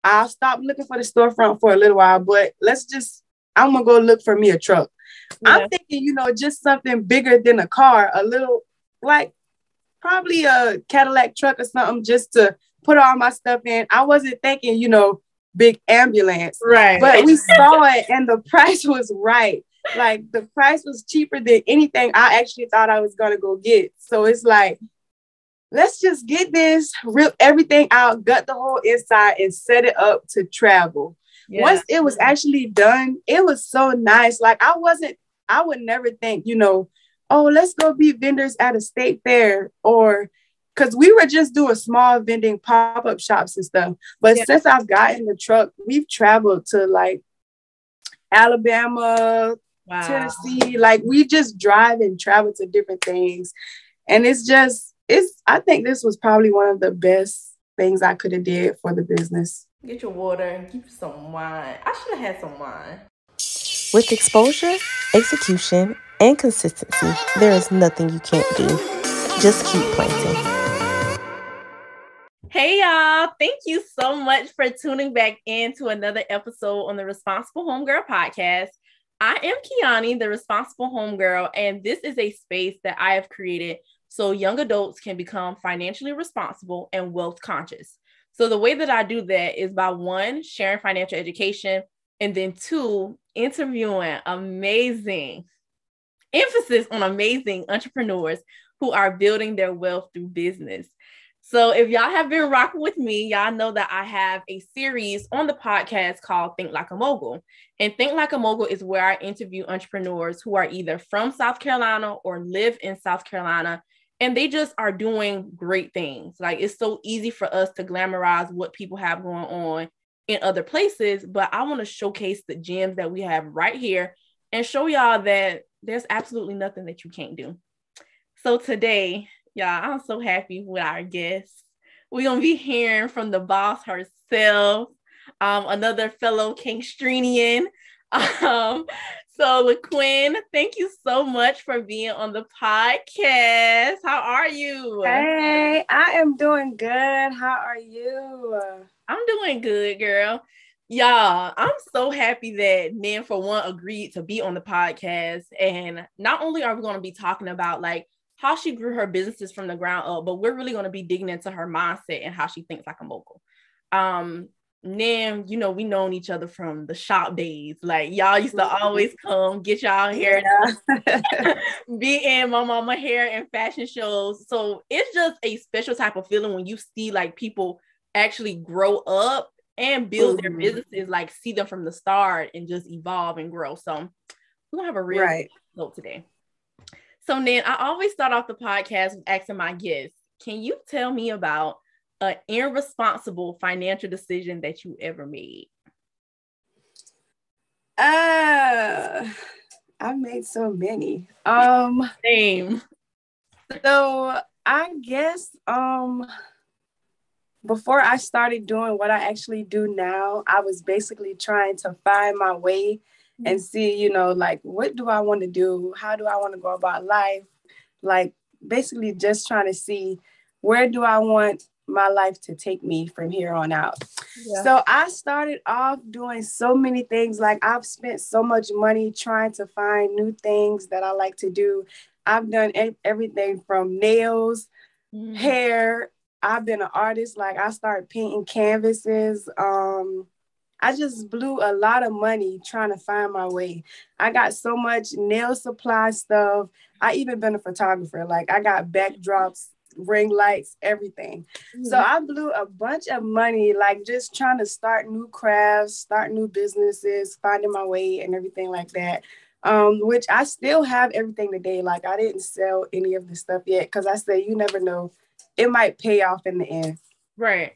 I'll stop looking for the storefront for a little while, but I'm gonna go look for me a truck. Yeah. I'm thinking, just something bigger than a car, a little, like probably a Cadillac truck or something, just to put all my stuff in. I wasn't thinking, big ambulance, right? But we saw it and the price was right. Like the price was cheaper than anything I actually thought I was gonna go get. So it's like, let's just get this, rip everything out, gut the whole inside, and set it up to travel. Yeah. Once it was actually done, it was so nice. Like I would never think, oh, let's go be vendors at a state fair, or because we were just doing small vending pop-up shops and stuff. But since I've gotten the truck, we've traveled to like Alabama, Tennessee. Like we just drive and travel to different things. And I think this was probably one of the best things I could have did for the business. Get your water and keep some wine. I should have had some wine. With exposure, execution, and consistency, there is nothing you can't do. Just keep planting. Hey y'all, thank you so much for tuning back in to another episode on the Responsible Homegirl podcast. I am Kiani, the Responsible Homegirl, and this is a space that I have created so young adults can become financially responsible and wealth conscious. So the way that I do that is by 1, sharing financial education, and then 2, interviewing amazing entrepreneurs who are building their wealth through business. So if y'all have been rocking with me, y'all know that I have a series on the podcast called Think Like a Mogul. And Think Like a Mogul is where I interview entrepreneurs who are either from South Carolina or live in South Carolina, and they just are doing great things. Like it's so easy for us to glamorize what people have going on in other places, but I want to showcase the gems that we have right here and show y'all that there's absolutely nothing that you can't do. So today, y'all, I'm so happy with our guests. We're going to be hearing from the boss herself, another fellow Kingstrenian. So Laqyn, thank you so much for being on the podcast. How are you? Hey, I am doing good. How are you? I'm doing good, girl. Y'all, I'm so happy that Nan, for one, agreed to be on the podcast. And not only are we going to be talking about like how she grew her businesses from the ground up, but we're really going to be digging into her mindset and how she thinks like a mogul. Nan, we known each other from the shop days. Like y'all used to always come get y'all hair, be in my mama hair and fashion shows. So it's just a special type of feeling when you see like people actually grow up and build their businesses, like see them from the start and just evolve and grow. So we're gonna have a real episode today. So Nan, I always start off the podcast with asking my guests, can you tell me about an irresponsible financial decision that you ever made? I've made so many. Same. So I guess before I started doing what I actually do now, I was basically trying to find my way and see, like, what do I want to do? How do I want to go about life? Like, basically just trying to see where do I want my life to take me from here on out. Yeah. So I started off doing so many things. Like I've spent so much money trying to find new things that I like to do. I've done everything from nails, hair. I've been an artist. Like I started painting canvases. I just blew a lot of money trying to find my way. I got so much nail supply stuff. I even been a photographer. Like I got backdrops, ring lights, everything. So I blew a bunch of money, like just trying to start new crafts, start new businesses, finding my way and everything like that. Which I still have everything today. Like I didn't sell any of the stuff yet because I said, you never know. It might pay off in the end. Right.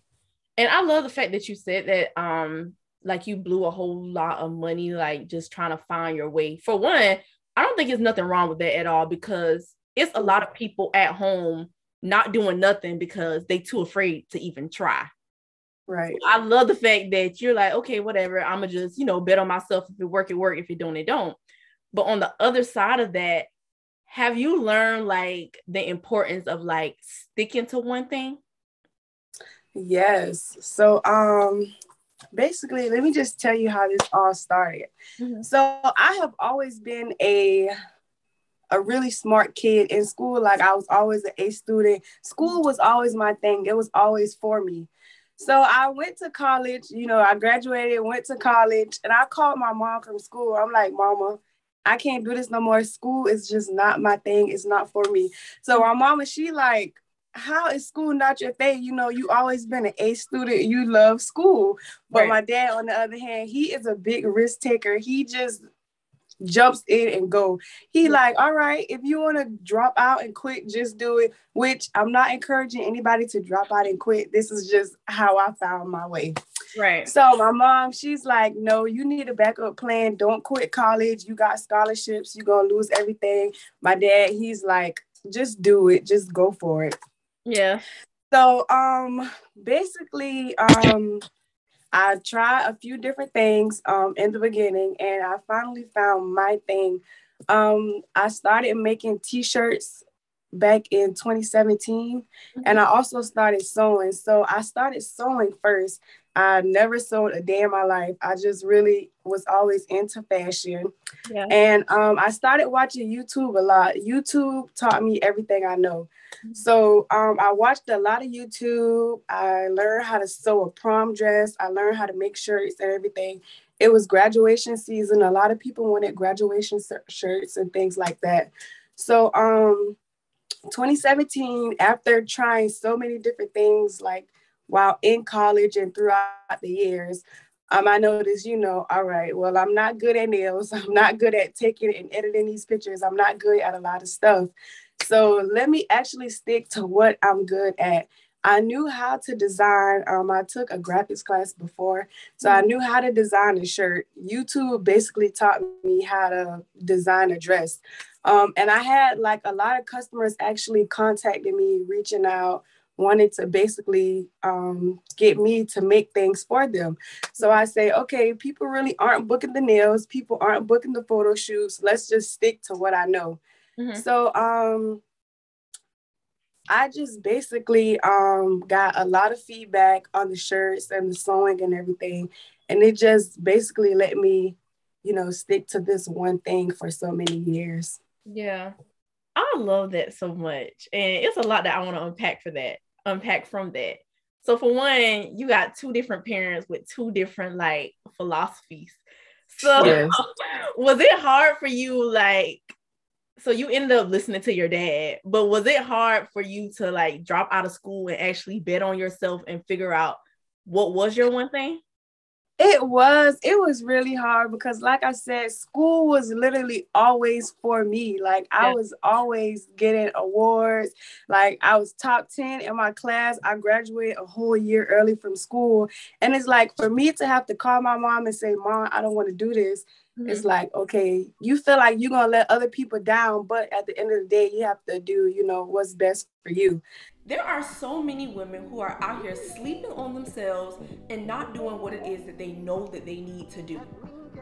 And I love the fact that you said that, like you blew a whole lot of money, like just trying to find your way. For one, I don't think there's nothing wrong with that at all, because it's a lot of people at home not doing nothing because they too afraid to even try. Right. So I love the fact that you're like, okay, whatever. I'm gonna just, bet on myself. If it work, it work. If it don't, it don't. But on the other side of that, have you learned like the importance of like sticking to one thing? Yes. So, basically, let me just tell you how this all started. Mm-hmm. So I have always been a really smart kid in school. Like I was always an A student. School was always my thing. It was always for me. So I went to college, I graduated, went to college, and I called my mom from school. I'm like, Mama, I can't do this no more. School is just not my thing. It's not for me. So my mama, she like, how is school not your thing? You always been an A student. You love school. But my dad, on the other hand, he is a big risk taker. He just jumps in and go. He like, all right, if you want to drop out and quit, just do it, which I'm not encouraging anybody to drop out and quit. This is just how I found my way. Right. So my mom, she's like, no, you need a backup plan. Don't quit college. You got scholarships. You're going to lose everything. My dad, he's like, just do it. Just go for it. Yeah. So basically, I tried a few different things in the beginning, and I finally found my thing. I started making t-shirts back in 2017, and I also started sewing. So I started sewing first. I never sewed a day in my life. I just really was always into fashion. Yeah. And I started watching YouTube a lot. YouTube taught me everything I know. So I watched a lot of YouTube. I learned how to sew a prom dress. I learned how to make shirts and everything. It was graduation season. A lot of people wanted graduation shirts and things like that. So 2017, after trying so many different things, like while in college and throughout the years, I noticed, all right, well, I'm not good at nails. I'm not good at taking and editing these pictures. I'm not good at a lot of stuff. So let me actually stick to what I'm good at. I knew how to design. I took a graphics class before, so I knew how to design a shirt. YouTube basically taught me how to design a dress. And I had like a lot of customers actually contacting me, reaching out, wanted to basically get me to make things for them. So I say, okay, people really aren't booking the nails. People aren't booking the photo shoots. Let's just stick to what I know. So I just basically got a lot of feedback on the shirts and the sewing and everything. And it just basically let me, stick to this one thing for so many years. Yeah. I love that so much. And it's a lot that I want to unpack from that. So for one, you got two different parents with two different like philosophies. So yes. Was it hard for you, like, so you ended up listening to your dad, but was it hard for you to like drop out of school and actually bet on yourself and figure out what was your one thing? It was really hard because, like I said, school was literally always for me. Like I was always getting awards. Like I was top 10 in my class. I graduated a whole year early from school. And it's like for me to have to call my mom and say, Mom, I don't want to do this. It's like, okay, you feel like you're going to let other people down, but at the end of the day, you have to do, what's best for you. There are so many women who are out here sleeping on themselves and not doing what it is that they know that they need to do.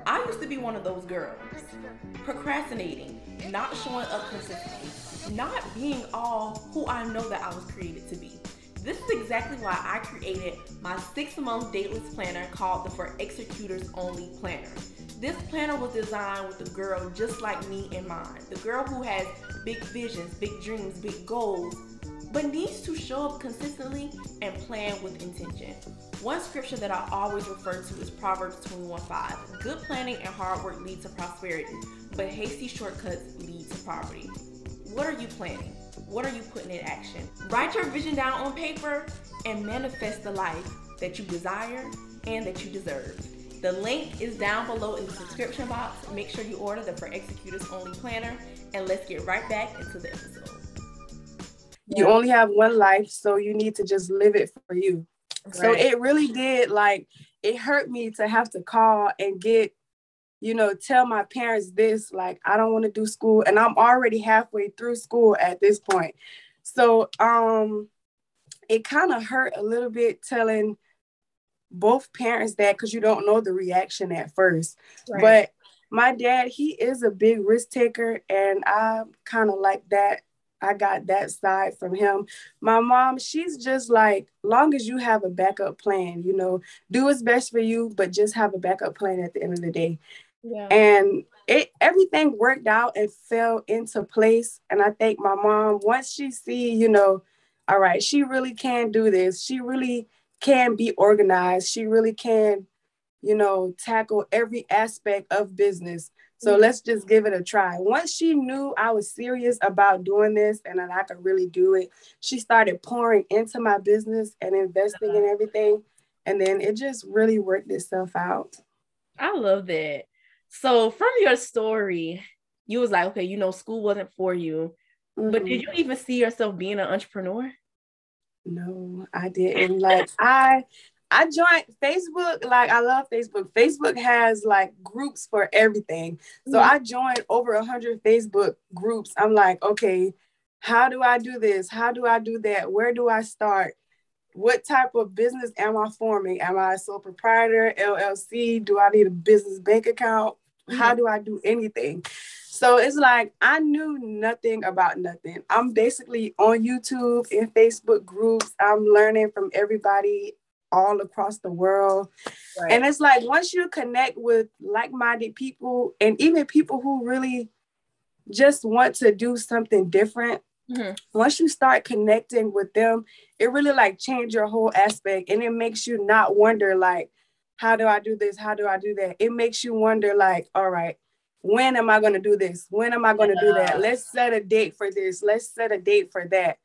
I used to be one of those girls, procrastinating, not showing up consistently, not being all who I know that I was created to be. This is exactly why I created my 6-month dateless planner called the For Executors Only Planner. This planner was designed with a girl just like me in mind. The girl who has big visions, big dreams, big goals, but needs to show up consistently and plan with intention. One scripture that I always refer to is Proverbs 21:5. Good planning and hard work lead to prosperity, but hasty shortcuts lead to poverty. What are you planning? What are you putting in action? Write your vision down on paper and manifest the life that you desire and that you deserve. The link is down below in the description box. Make sure you order the For Executors Only Planner, and let's get right back into the episode. You only have one life, so you need to just live it for you. Right. So it really did, like, it hurt me to have to call and get, tell my parents this, like, I don't want to do school, and I'm already halfway through school at this point. So it kind of hurt a little bit telling both parents that, because you don't know the reaction at first. Right. But my dad, he is a big risk taker, and I'm kind of like that I got that side from him. My mom, she's just like, long as you have a backup plan, you know, do what's best for you, but just have a backup plan at the end of the day. Yeah. And everything worked out and fell into place. And I think my mom, once she see, you know, all right, she really can do this. She really can be organized. She really can, you know, tackle every aspect of business. So let's just give it a try. Once she knew I was serious about doing this and that I could really do it, she started pouring into my business and investing in everything. And then it just really worked itself out. I love that. So from your story, you was like, okay, you know, school wasn't for you, but did you even see yourself being an entrepreneur? No, I didn't. Like I joined Facebook. Like I love Facebook. Facebook has like groups for everything. So I joined over 100 Facebook groups. I'm like, okay, how do I do this? How do I do that? Where do I start? What type of business am I forming? Am I a sole proprietor, LLC? Do I need a business bank account? How do I do anything? So it's like, I knew nothing about nothing. I'm basically on YouTube and Facebook groups. I'm learning from everybody all across the world. Right. And it's like, once you connect with like-minded people and even people who really just want to do something different, once you start connecting with them, it really like change your whole aspect. And it makes you not wonder like, how do I do this? How do I do that? It makes you wonder like, all right, when am I going to do this? When am I going to do that? Let's set a date for this. Let's set a date for that.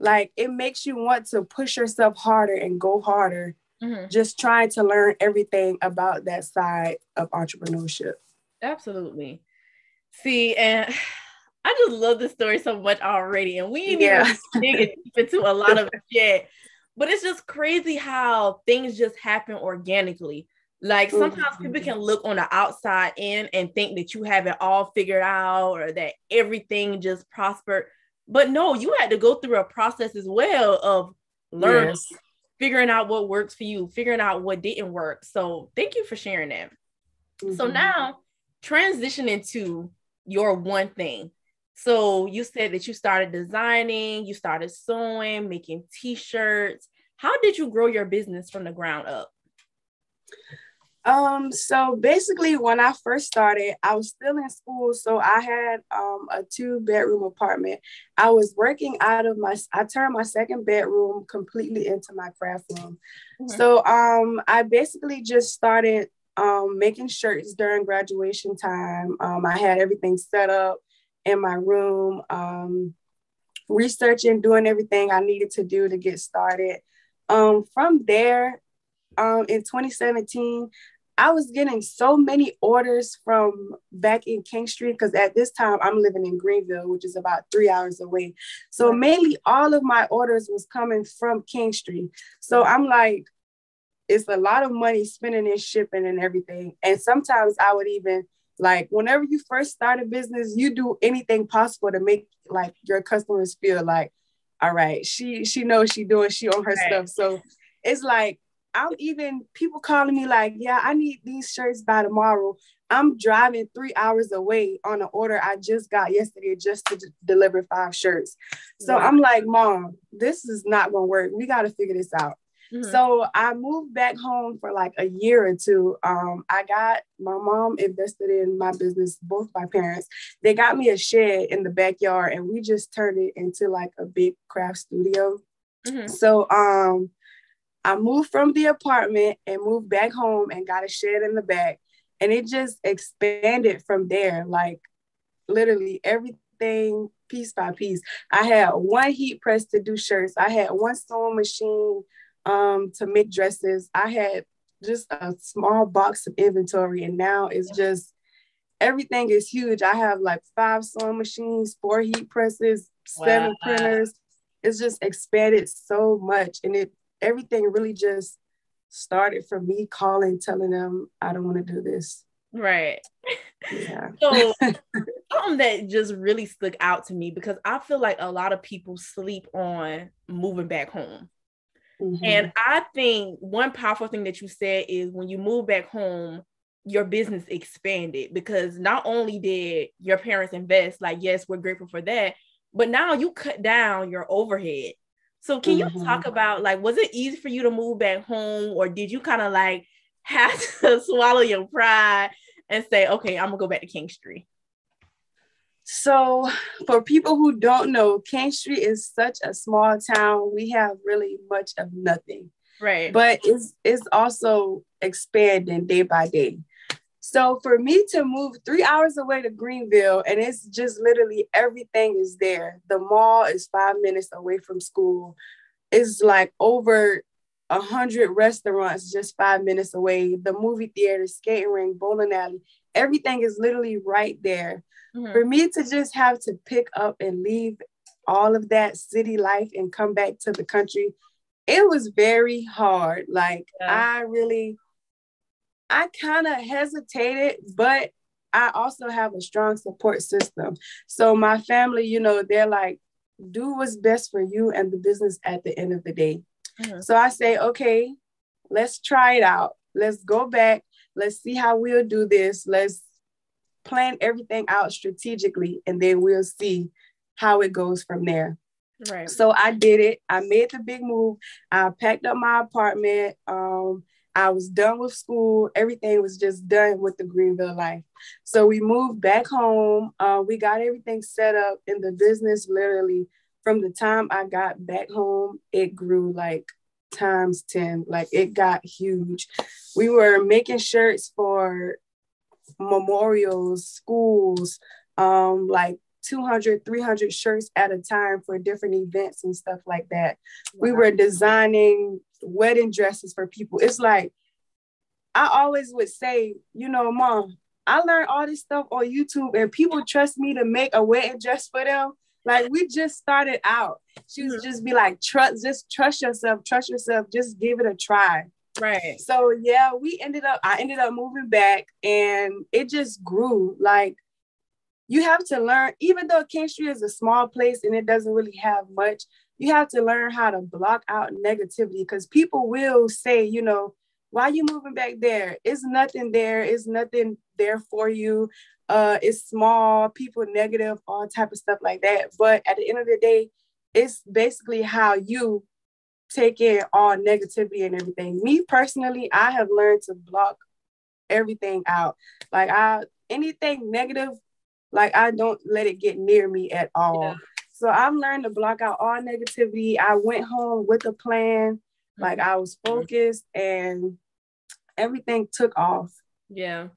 Like it makes you want to push yourself harder and go harder, just trying to learn everything about that side of entrepreneurship. Absolutely. See, and I just love this story so much already. And we ain't even digging deep into a lot of it yet. But it's just crazy how things just happen organically. Like sometimes people can look on the outside in and think that you have it all figured out or that everything just prospered. But no, you had to go through a process as well of learning, figuring out what works for you, figuring out what didn't work. So thank you for sharing that. So now transitioning to your one thing. So you said that you started designing, you started sewing, making t-shirts. How did you grow your business from the ground up? So basically when I first started, I was still in school. So I had a 2-bedroom apartment. I was working out of I turned my second bedroom completely into my craft room. So I basically just started making shirts during graduation time. I had everything set up in my room, researching, doing everything I needed to do to get started. From there, in 2017, I was getting so many orders from back in King Street, because at this time I'm living in Greenville, which is about 3 hours away. So mainly all of my orders was coming from King Street. So I'm like, it's a lot of money spending in shipping and everything. And sometimes I would even like, whenever you first start a business, you do anything possible to make like your customers feel like, all right, she knows she doing, she on her stuff. So it's like, I'm even people calling me like, yeah, I need these shirts by tomorrow. I'm driving 3 hours away on an order I just got yesterday just to deliver 5 shirts. So I'm like, Mom, this is not going to work. We got to figure this out. So I moved back home for like a year or two. My mom invested in my business, both my parents. They got me a shed in the backyard and we just turned it into like a big craft studio. So I moved from the apartment and moved back home and got a shed in the back. And it just expanded from there, like literally everything piece by piece. I had one heat press to do shirts. I had one sewing machine to make dresses. I had just a small box of inventory. And now it's just, everything is huge. I have like 5 sewing machines, 4 heat presses, 7 printers. It's just expanded so much. And everything really just started from me calling, telling them I don't want to do this. Right. Yeah. So something that just really stuck out to me, because I feel like a lot of people sleep on moving back home. And I think one powerful thing that you said is when you move back home, your business expanded, because not only did your parents invest, like, yes, we're grateful for that, but now you cut down your overhead. So can you talk about, like, was it easy for you to move back home, or did you kind of like have to swallow your pride and say, okay, I'm gonna go back to King Street? So for people who don't know, King Street is such a small town. We have really much of nothing. Right. But it's also expanding day by day. So for me to move 3 hours away to Greenville, and it's just literally everything is there. The mall is 5 minutes away from school. It's like over 100 restaurants just 5 minutes away. The movie theater, skating rink, bowling alley, everything is literally right there. For me to just have to pick up and leave all of that city life and come back to the country, it was very hard. Like, I kind of hesitated, but I also have a strong support system. So my family, you know, they're like, do what's best for you and the business at the end of the day. So I say, okay, let's try it out. Let's go back. Let's see how we'll do this. Let's plan everything out strategically, and then we'll see how it goes from there. Right. So I did it. I made the big move. I packed up my apartment. I was done with school. Everything was just done with the Greenville life. So we moved back home. We got everything set up in the business. Literally, from the time I got back home, it grew like times 10. Like, it got huge. We were making shirts for memorials, schools, like 200, 300 shirts at a time for different events and stuff like that. Wow. We were designing wedding dresses for people. It's like, I always would say, you know, Mom, I learned all this stuff on YouTube and people trust me to make a wedding dress for them. Like, we just started out. She would just be like, trust yourself, just give it a try. Right. So yeah, I ended up moving back, and it just grew. Like, you have to learn, even though King Street is a small place and it doesn't really have much, you have to learn how to block out negativity, because people will say, you know, why are you moving back there? It's nothing there. It's nothing there for you. It's small, people negative, all type of stuff like that. But at the end of the day, it's basically how you take in all negativity and everything. Me personally, I have learned to block everything out. Like, anything negative, like, I don't let it get near me at all. Yeah. So I've learned to block out all negativity. I went home with a plan. Like, I was focused, and everything took off. Yeah.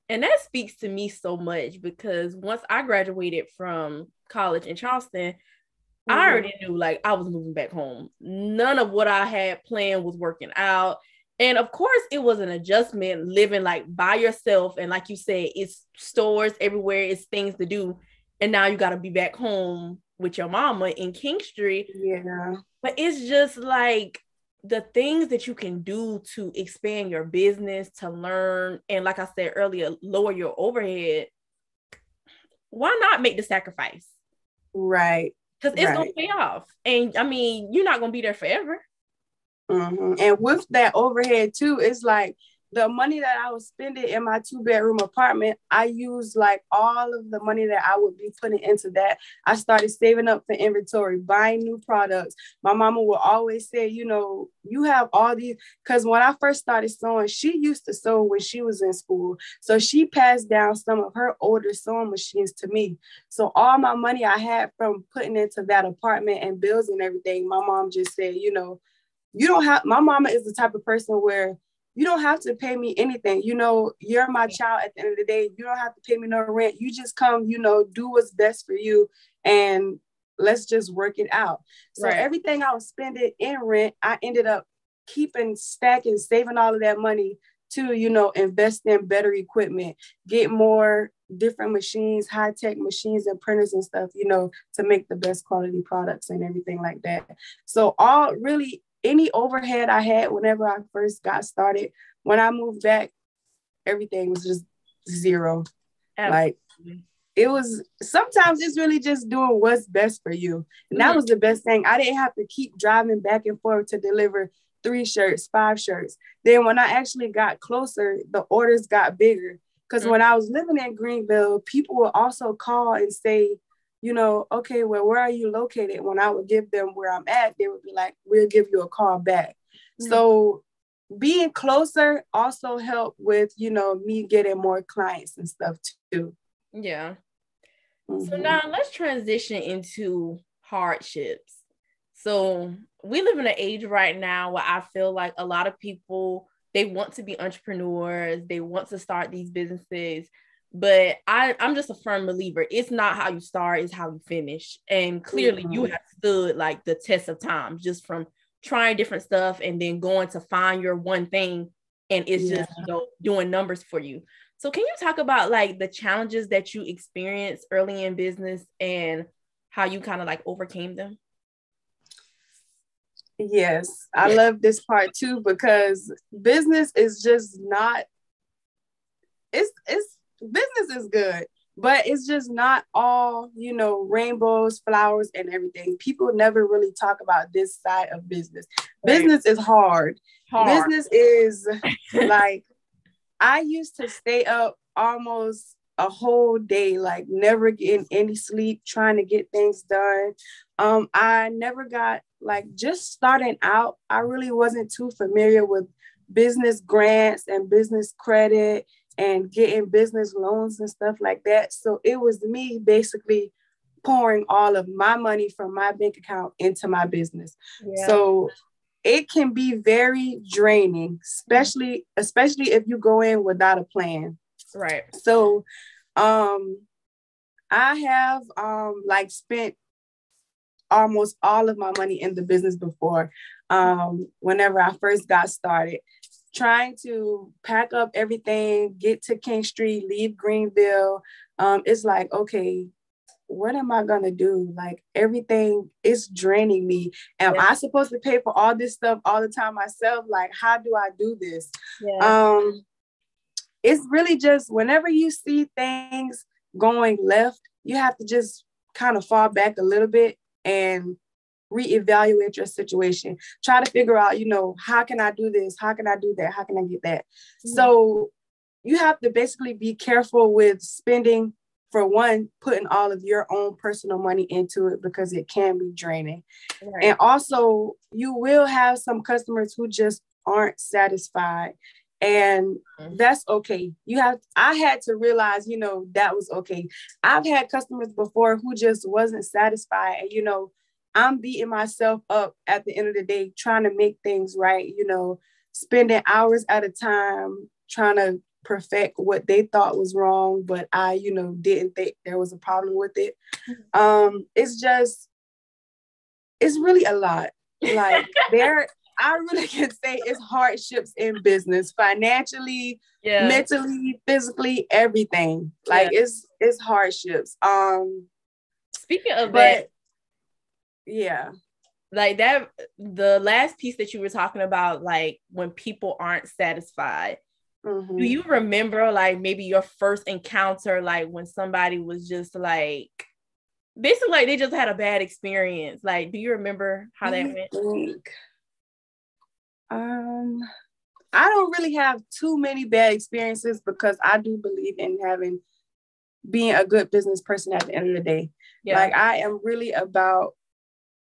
And that speaks to me so much, because once I graduated from college in Charleston, I already knew, like, I was moving back home. None of what I had planned was working out. And of course, it was an adjustment living like by yourself. And like you said, it's stores everywhere, it's things to do. And now you got to be back home with your mama in King Street. Yeah. But it's just like the things that you can do to expand your business, to learn. And like I said earlier, lower your overhead. Why not make the sacrifice? Right. Because it's going to pay off. And I mean, you're not going to be there forever. And with that overhead too, it's like the money that I was spending in my 2-bedroom apartment, I used like all of the money that I would be putting into that. I started saving up for inventory, buying new products. My mama would always say, you know, you have all these, because when I first started sewing, she used to sew when she was in school. So she passed down some of her older sewing machines to me. So all my money I had from putting into that apartment and bills and everything, my mom just said, you know, my mama is the type of person where you don't have to pay me anything. You know, you're my child at the end of the day. You don't have to pay me no rent. You just come, you know, do what's best for you, and let's just work it out. So everything I was spending in rent, I ended up stacking, saving all of that money to, you know, invest in better equipment, get more different machines, high-tech machines and printers and stuff, you know, to make the best quality products and everything like that. So any overhead I had whenever I first got started, when I moved back, everything was just zero. Absolutely. Like, it was, sometimes it's really just doing what's best for you. And that was the best thing. I didn't have to keep driving back and forth to deliver 3 shirts, 5 shirts. Then when I actually got closer, the orders got bigger. Because when I was living in Greenville, people would also call and say, okay, well, where are you located? When I would give them where I'm at, they would be like, we'll give you a call back. Mm-hmm. So being closer also helped with, me getting more clients and stuff too. Yeah. Mm-hmm. So now let's transition into hardships. So we live in an age right now where I feel like a lot of people, they want to be entrepreneurs. They want to start these businesses. But I'm just a firm believer. It's not how you start, it's how you finish. And clearly you have stood like the test of time just from trying different stuff and then going to find your one thing. And it's just, doing numbers for you. So can you talk about like the challenges that you experienced early in business and how you kind of like overcame them? Yes, I love this part too, because business is just not, business is good, but it's just not all, rainbows, flowers, and everything. People never really talk about this side of business. Right. Business is hard. Business is like, I used to stay up almost a whole day, like never getting any sleep, trying to get things done. I never got, like, just starting out, I really wasn't too familiar with business grants and business credit and getting business loans and stuff like that. So it was me basically pouring all of my money from my bank account into my business. Yeah. So it can be very draining, especially if you go in without a plan. Right. So I have spent almost all of my money in the business before, whenever I first got started, trying to pack up everything, get to King Street, leave Greenville. It's like, okay, what am I going to do? Like, everything is draining me. Am I supposed to pay for all this stuff all the time myself? Like, how do I do this? Yeah. It's really just whenever you see things going left, you have to just kind of fall back a little bit and reevaluate your situation. Try to figure out, how can I do this? How can I do that? How can I get that? Mm-hmm. So you have to basically be careful with spending. For one, putting all of your own personal money into it, because it can be draining. Right. And also, you will have some customers who just aren't satisfied. And that's okay. I had to realize, that was okay. I've had customers before who just wasn't satisfied. And, I'm beating myself up at the end of the day, trying to make things right, spending hours at a time, trying to perfect what they thought was wrong, but I, didn't think there was a problem with it. It's really a lot. Like, I really can say it's hardships in business, financially, mentally, physically, everything. Like, it's hardships. Speaking of that, yeah. Like that, the last piece that you were talking about, like when people aren't satisfied, do you remember like maybe your first encounter, like when somebody was just like, basically like they just had a bad experience? Like, do you remember how that went? I don't really have too many bad experiences, because I do believe in being a good business person at the end of the day. Yeah. Like,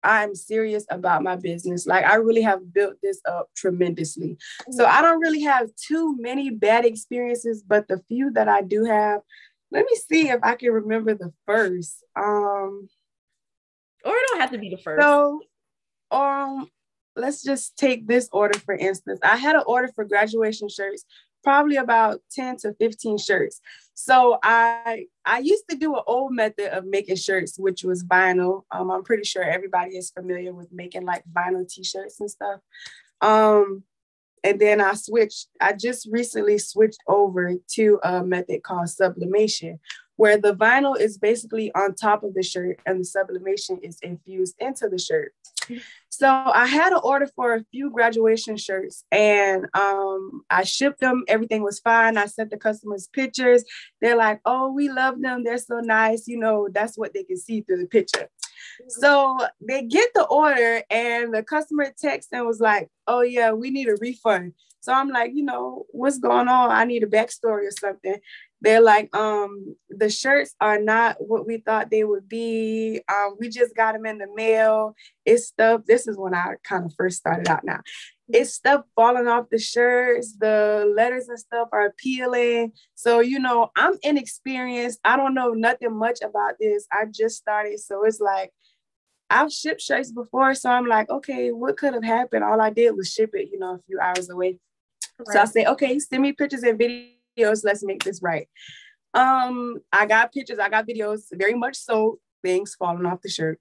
I'm serious about my business. Like, I really have built this up tremendously. So I don't really have too many bad experiences, but the few that I do have, let me see if I can remember the first. Or it don't have to be the first. So, let's just take this order, for instance. I had an order for graduation shirts, probably about 10 to 15 shirts. So I used to do an old method of making shirts, which was vinyl. I'm pretty sure everybody is familiar with making like vinyl t-shirts and stuff. And then I just recently switched over to a method called sublimation, where the vinyl is basically on top of the shirt and the sublimation is infused into the shirt. So I had an order for a few graduation shirts, and I shipped them. Everything was fine. I sent the customers pictures. They're like, oh, we love them. They're so nice. That's what they can see through the picture. So they get the order, and the customer texted and was like, oh yeah, we need a refund. So I'm like, you know, what's going on? I need a backstory or something. They're like, the shirts are not what we thought they would be. We just got them in the mail. It's stuff. This is when I kind of first started out now. It's stuff falling off the shirts. The letters and stuff are peeling. So, you know, I'm inexperienced. I don't know nothing much about this. I just started. So it's like, I've shipped shirts before. So I'm like, okay, what could have happened? All I did was ship it, you know, a few hours away. Right. So I say, okay, send me pictures and videos. Let's make this right. I got pictures. I got videos, very much so, things falling off the shirt.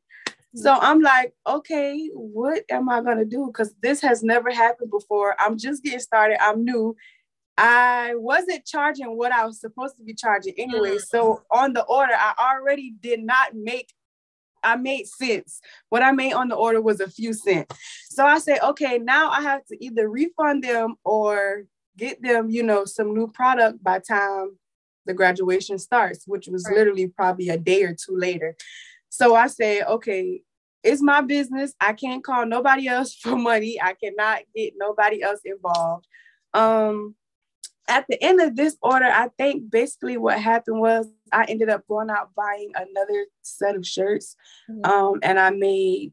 So I'm like, okay, what am I going to do? Because this has never happened before. I'm just getting started. I'm new. I wasn't charging what I was supposed to be charging anyway. So on the order, I already did not make, I made cents. What I made on the order was a few cents. So I say, okay, now I have to either refund them or get them, you know, some new product by time the graduation starts, which was literally probably a day or two later. So I say, okay, it's my business. I can't call nobody else for money. I cannot get nobody else involved. At the end of this order, I think basically what happened was I ended up going out buying another set of shirts. And I made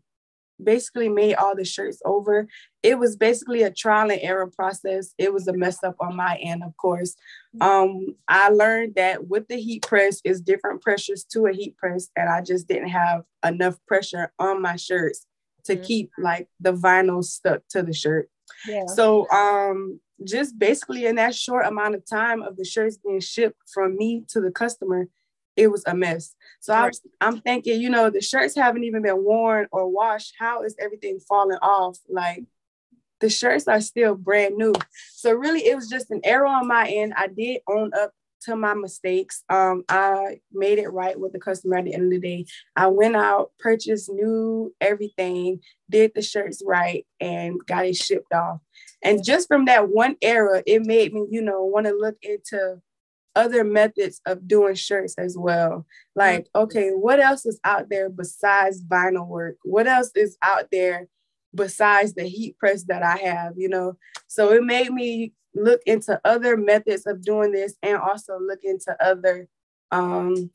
all the shirts over. It was basically a trial and error process. It was a mess up on my end, of course. I learned that with the heat press, is different pressures to a heat press. And I just didn't have enough pressure on my shirts to keep like the vinyl stuck to the shirt. Yeah. So just basically in that short amount of time of the shirts being shipped from me to the customer, it was a mess. So I'm thinking, you know, the shirts haven't even been worn or washed. How is everything falling off? Like, the shirts are still brand new. So really, it was just an error on my end. I did own up to my mistakes. I made it right with the customer at the end of the day. I went out, purchased new everything, did the shirts right, and got it shipped off. And just from that one error, it made me, you know, want to look into other methods of doing shirts as well. Like, okay, what else is out there besides vinyl work? What else is out there besides the heat press that I have, you know? So it made me look into other methods of doing this and also look into other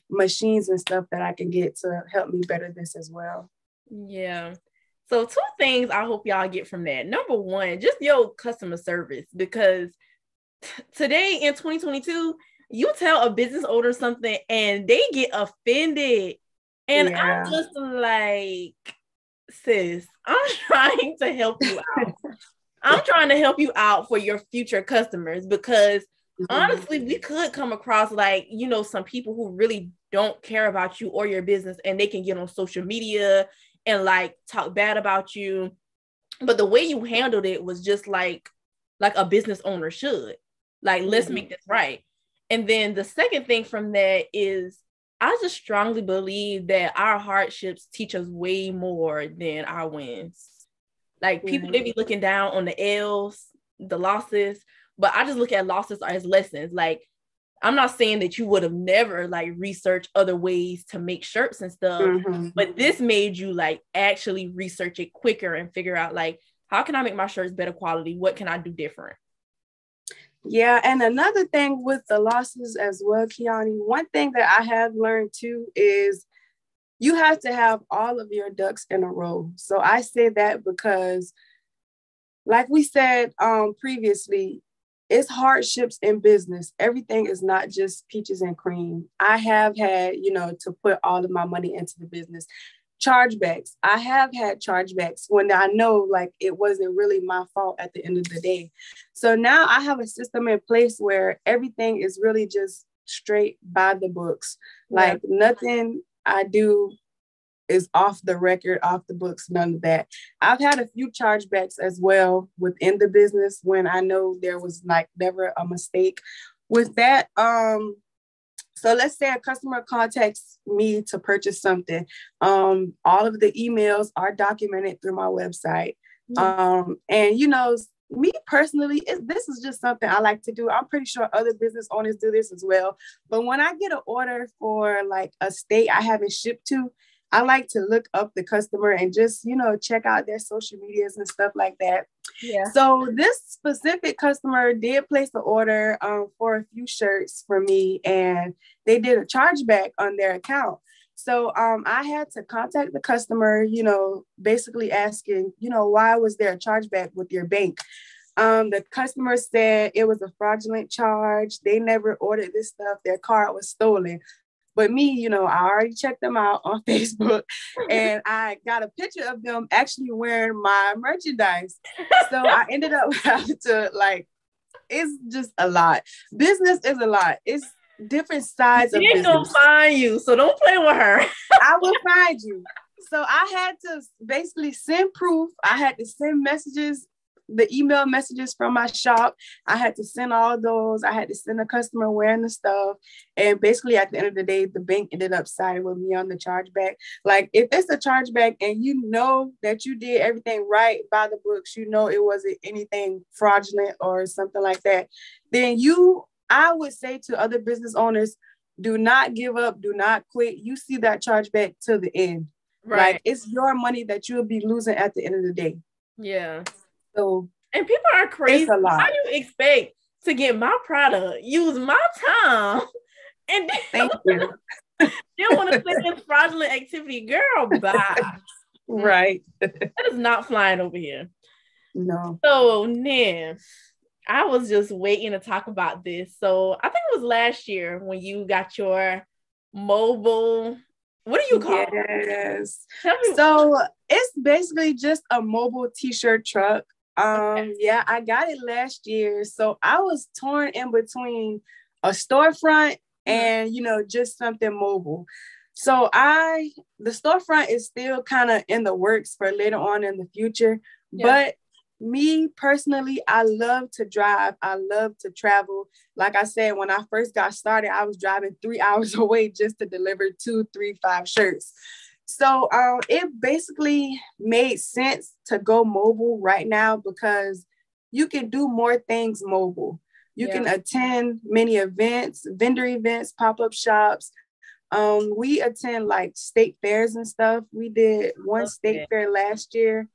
machines and stuff that I can get to help me better this as well. Yeah. So 2 things I hope y'all get from that. Number 1, just your customer service, because today in 2022, you tell a business owner something and they get offended. And I'm just like, sis, I'm trying to help you out. I'm trying to help you out for your future customers, because honestly, we could come across like, you know, some people who really don't care about you or your business, and they can get on social media and like talk bad about you. But the way you handled it was just like a business owner should. Like, let's make this right. And then the second thing from that is, I just strongly believe that our hardships teach us way more than our wins. Like, people, they be looking down on the L's, the losses, but I just look at losses as lessons. Like, I'm not saying that you would have never like researched other ways to make shirts and stuff, but this made you like actually research it quicker and figure out like, how can I make my shirts better quality? What can I do different? Yeah, and another thing with the losses as well, Kiani, one thing that I have learned too is you have to have all of your ducks in a row. So I say that because, like we said previously, it's hardships in business. Everything is not just peaches and cream. I have had, you know, to put all of my money into the business. Chargebacks. I have had chargebacks when I know like it wasn't really my fault at the end of the day. So now I have a system in place where everything is really just straight by the books. Like nothing I do is off the record, off the books, none of that. I've had a few chargebacks as well within the business when I know there was like never a mistake with that. So let's say a customer contacts me to purchase something. All of the emails are documented through my website. And, you know, me personally, this is just something I like to do. I'm pretty sure other business owners do this as well. But when I get an order for like a state I haven't shipped to, I like to look up the customer and just, check out their social medias and stuff like that. Yeah. So this specific customer did place the order for a few shirts for me, and they did a chargeback on their account. So I had to contact the customer, basically asking, why was there a chargeback with your bank? The customer said it was a fraudulent charge. They never ordered this stuff. Their card was stolen. But me, I already checked them out on Facebook, and I got a picture of them actually wearing my merchandise. So I ended up having to, it's just a lot. Business is a lot. It's different sides of business. She's gonna find you, so don't play with her. I will find you. So I had to basically send proof. I had to send messages, the email messages from my shop. I had to send all those. I had to send a customer wearing the stuff. And basically at the end of the day, the bank ended up siding with me on the chargeback. Like, if it's a chargeback and you know that you did everything right by the books, it wasn't anything fraudulent or something like that, then I would say to other business owners, do not give up, do not quit. You see that chargeback till the end. Right. Like, it's your money that you'll be losing at the end of the day. Yeah. So, and people are crazy. How do you expect to get my product, use my time, and then you want to say this fraudulent activity? Girl, bye. Right. That is not flying over here. No. So, Nan, I was just waiting to talk about this. So, I think it was last year when you got your mobile. What do you call it? Yes. So it's basically just a mobile t-shirt truck. Yeah, I got it last year. So I was torn in between a storefront and, just something mobile. So the storefront is still kind of in the works for later on in the future. Yeah. But me personally, I love to drive. I love to travel. Like I said, when I first got started, I was driving 3 hours away just to deliver 2, 3, 5 shirts. So it basically made sense to go mobile right now because you can do more things mobile. You can attend many events, vendor events, pop-up shops. We attend like state fairs and stuff. We did one state fair last year.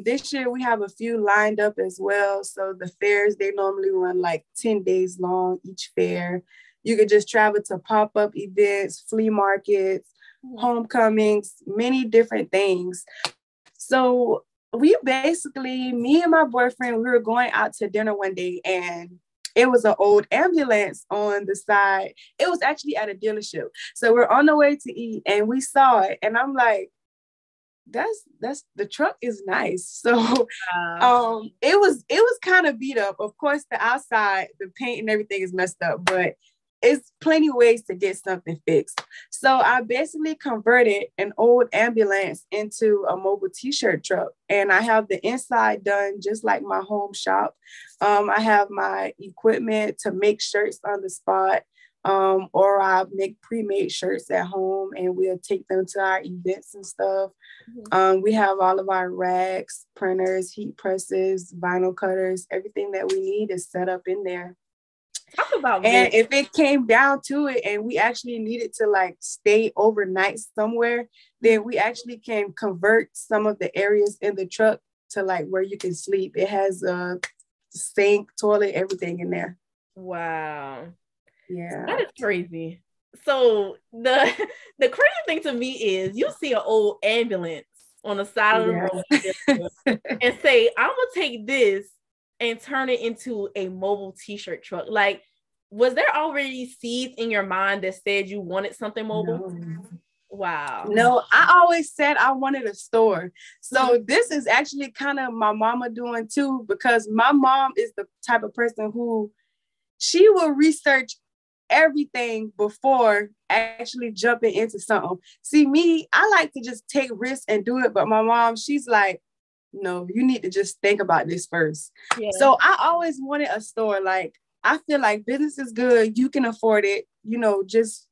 This year we have a few lined up as well. So the fairs, they normally run like 10 days long, each fair. You could just travel to pop-up events, flea markets, homecomings, many different things. So me and my boyfriend, we were going out to dinner one day, and it was an old ambulance on the side. It was actually at a dealership. So we're on the way to eat, and we saw it, and I'm like, that's the truck is nice. So it was kind of beat up. Of course, the outside, the paint and everything is messed up, but it's plenty of ways to get something fixed. So I basically converted an old ambulance into a mobile t-shirt truck, and I have the inside done just like my home shop. I have my equipment to make shirts on the spot. Or I make pre-made shirts at home, and we'll take them to our events and stuff. We have all of our racks, printers, heat presses, vinyl cutters, everything that we need is set up in there. Talk about and if it came down to it and we actually needed to like stay overnight somewhere, then we actually can convert some of the areas in the truck to like where you can sleep. It has a sink, toilet, everything in there. Wow. Yeah. That is crazy. So the crazy thing to me is you see an old ambulance on the side of the road and say, I'm gonna take this and turn it into a mobile t-shirt truck. Like, was there already seeds in your mind that said you wanted something mobile? No. Wow. No, I always said I wanted a store. So this is actually kind of my mama doing too, because my mom is the type of person who she will research everything before actually jumping into something. See, me, I like to just take risks and do it. But my mom, she's like, no, you need to just think about this first. Yeah. So I always wanted a store. Like, I feel like business is good. You can afford it, just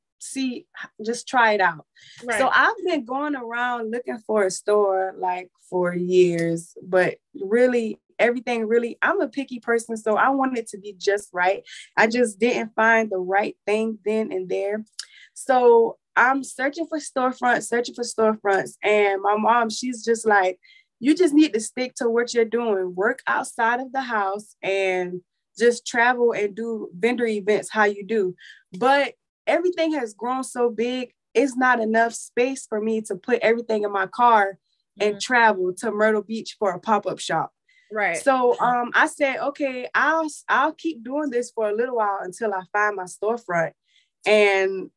try it out. Right. So I've been going around looking for a store like for years, but really I'm a picky person. So I want it to be just right. I just didn't find the right thing then and there. So I'm searching for storefronts. And my mom, she's just like, you just need to stick to what you're doing. Work outside of the house and just travel and do vendor events how you do. But everything has grown so big, it's not enough space for me to put everything in my car and travel to Myrtle Beach for a pop-up shop. Right. So I said, okay, I'll keep doing this for a little while until I find my storefront.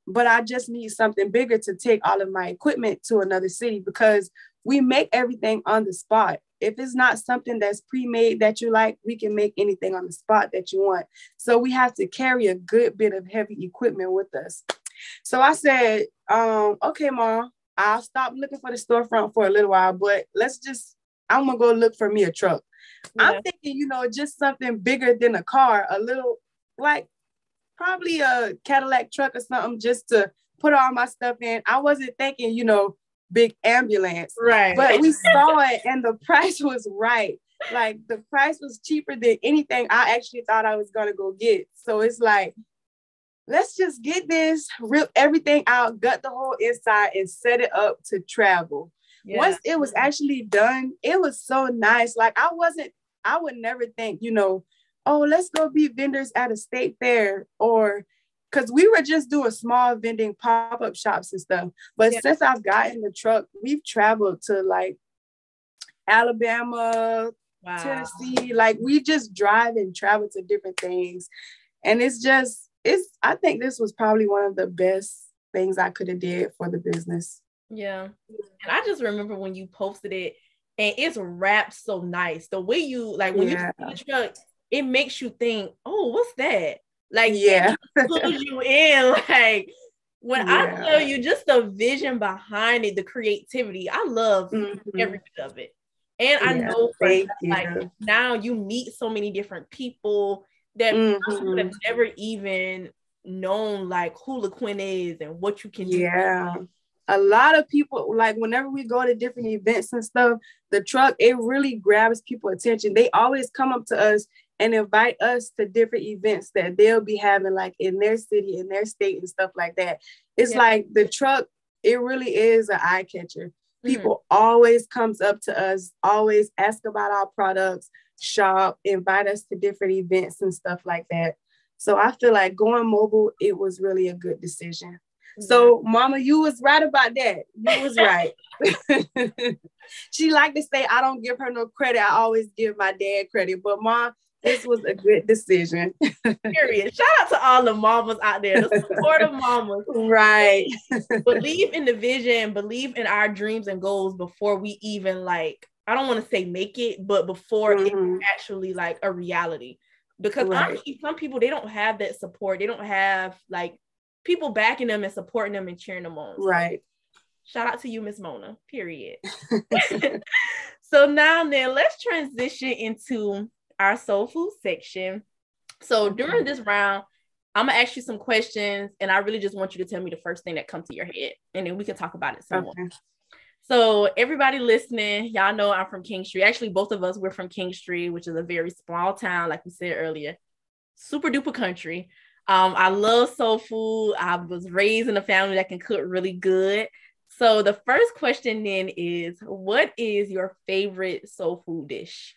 But I just need something bigger to take all of my equipment to another city, because we make everything on the spot. If it's not something that's pre-made that you like, we can make anything on the spot that you want. So we have to carry a good bit of heavy equipment with us. So I said, okay, Mom, I'll stop looking for the storefront for a little while, but I'm gonna go look for me a truck. Yeah. I'm thinking, just something bigger than a car, a little, like probably a Cadillac truck or something, just to put all my stuff in. I wasn't thinking, big ambulance. Right. But we saw it and the price was right. Like the price was cheaper than anything I actually thought I was gonna go get. So it's like, let's just get this, rip everything out, gut the whole inside and set it up to travel. Yeah. Once it was actually done, it was so nice. Like I would never think, oh, let's go be vendors at a state fair, or because we were just doing small vending pop-up shops and stuff. But since I've gotten the truck, we've traveled to like Alabama, Tennessee. Like we just drive and travel to different things. And I think this was probably one of the best things I could have did for the business. Yeah. And I just remember when you posted it and it's wrapped so nice. The way you, like when you see the truck, it makes you think, oh, what's that? Like, it pulls you in. Like, when I tell you just the vision behind it, the creativity, I love every bit of it. And I know like now you meet so many different people that would have never even known like who Laqyn is and what you can do. Yeah. A lot of people, like whenever we go to different events and stuff, the truck, it really grabs people's attention. They always come up to us and invite us to different events that they'll be having like in their city, in their state and stuff like that. It's like the truck, it really is an eye catcher. People always comes up to us, always ask about our products, shop, invite us to different events and stuff like that. So I feel like going mobile, it was really a good decision. So Mama, you was right about that. You was right. She liked to say, I don't give her no credit. I always give my dad credit. But Mom, this was a good decision. Period. Shout out to all the mamas out there, the supportive mamas. Right. Believe in the vision, believe in our dreams and goals before we even like, I don't want to say make it, but before it's actually like a reality. Because honestly, some people, they don't have that support. They don't have like people backing them and supporting them and cheering them on. Right. Shout out to you, Miss Mona. Period. So now then, let's transition into our soul food section. So during this round, I'm gonna ask you some questions, and I really just want you to tell me the first thing that comes to your head, and then we can talk about it some more. So everybody listening, y'all know I'm from Kingstree. Actually, both of us, we're from Kingstree, which is a very small town, like we said earlier. Super duper country. I love soul food. I was raised in a family that can cook really good. So the first question then is, what is your favorite soul food dish?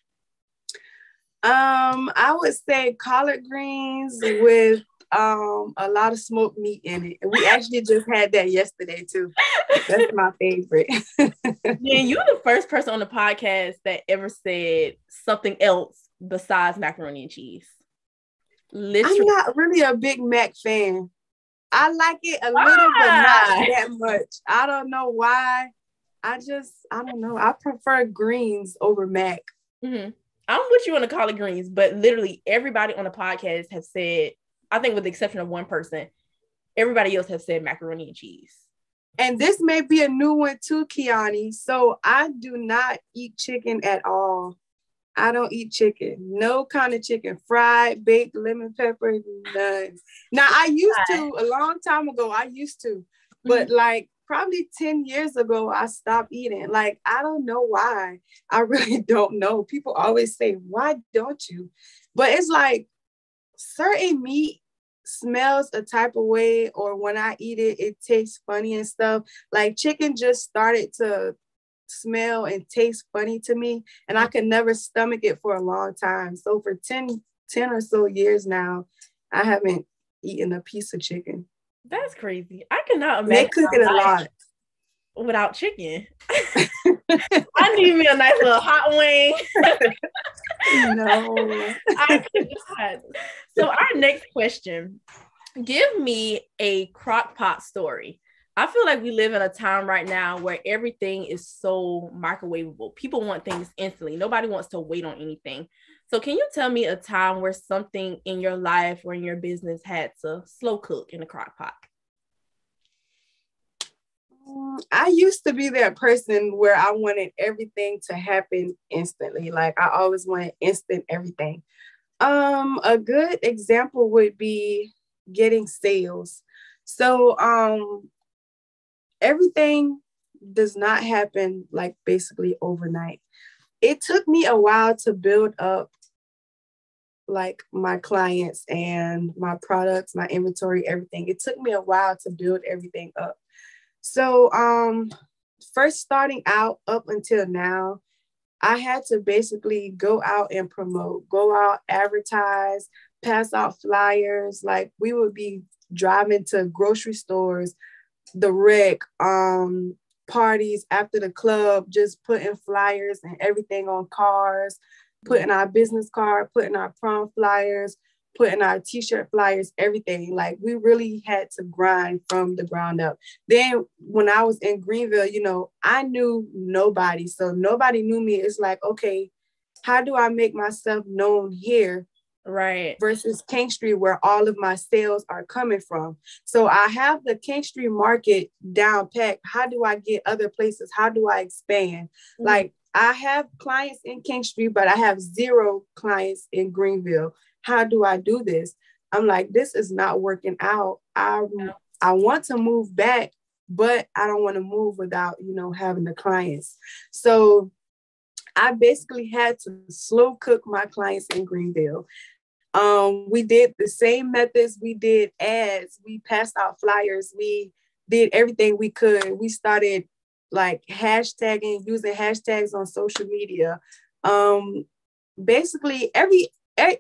I would say collard greens with a lot of smoked meat in it. And we actually just had that yesterday too. That's my favorite. Yeah, you're the first person on the podcast that ever said something else besides macaroni and cheese. Literally. I'm not really a Big Mac fan. I like it a little, but not that much. I don't know why. I don't know. I prefer greens over Mac. I'm with you on the collard greens, but literally everybody on the podcast has said, I think with the exception of one person, everybody else has said macaroni and cheese. And this may be a new one too, Kiani. So I do not eat chicken at all. I don't eat chicken. No kind of chicken. Fried, baked, lemon pepper, none. Now, I used to, a long time ago, I used to. But like probably 10 years ago, I stopped eating. Like, I don't know why. I really don't know. People always say, why don't you? But it's like certain meat, smells a type of way, or when I eat it, it tastes funny and stuff. Like chicken just started to smell and taste funny to me, and I could never stomach it for a long time. So for 10 or so years now, I haven't eaten a piece of chicken. That's crazy. I cannot They imagine cook it a lot without chicken. I need me a nice little hot wing. No. I could not. So our next question, give me a crock pot story. I feel like we live in a time right now where everything is so microwavable. People want things instantly. Nobody wants to wait on anything. So can you tell me a time where something in your life or in your business had to slow cook in a crock pot? I used to be that person where I wanted everything to happen instantly. Like I always wanted instant everything. A good example would be getting sales. So everything does not happen like basically overnight. It took me a while to build up like my clients and my products, my inventory, everything. It took me a while to build everything up. So first starting out up until now, I had to basically go out and promote, go out, advertise, pass out flyers. Like we would be driving to grocery stores, the rec, parties after the club, just putting flyers and everything on cars, putting our business card, putting our prom flyers, putting our t-shirt flyers, everything. Like we really had to grind from the ground up. Then when I was in Greenville, you know, I knew nobody. So nobody knew me. It's like, okay, how do I make myself known here? Right. Versus King Street, where all of my sales are coming from. So I have the King Street market down pat. How do I get other places? How do I expand? Mm-hmm. Like I have clients in King Street, but I have 0 clients in Greenville. How do I do this? I'm like, this is not working out. I want to move back, but I don't want to move without, you know, having the clients. So I basically had to slow cook my clients in Greenville. We did the same methods. We did ads. We passed out flyers. We did everything we could. We started like hashtagging, using hashtags on social media. Basically,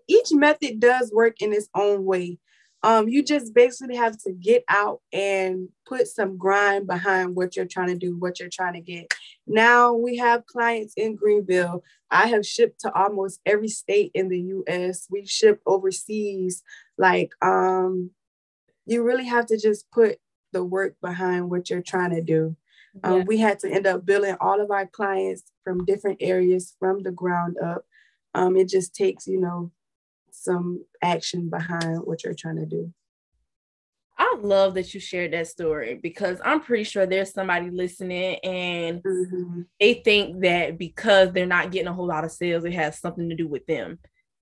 each method does work in its own way. You just basically have to get out and put some grind behind what you're trying to do, what you're trying to get. Now we have clients in Greenville. I have shipped to almost every state in the US. We've shipped overseas. Like, you really have to just put the work behind what you're trying to do. We had to end up billing all of our clients from different areas from the ground up. It just takes, you know, some action behind what you're trying to do. I love that you shared that story, because I'm pretty sure there's somebody listening and they think that because they're not getting a whole lot of sales, it has something to do with them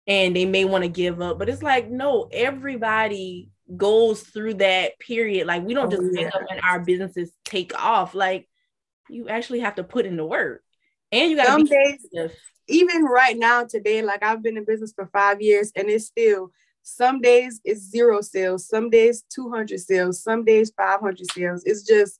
and they may want to give up. But it's like, no, everybody goes through that period. Like we don't just wake up and our businesses take off. Like you actually have to put in the work, and you got some days. Even right now, today, like I've been in business for 5 years and it's still, some days it's 0 sales, some days 200 sales, some days 500 sales. It's just,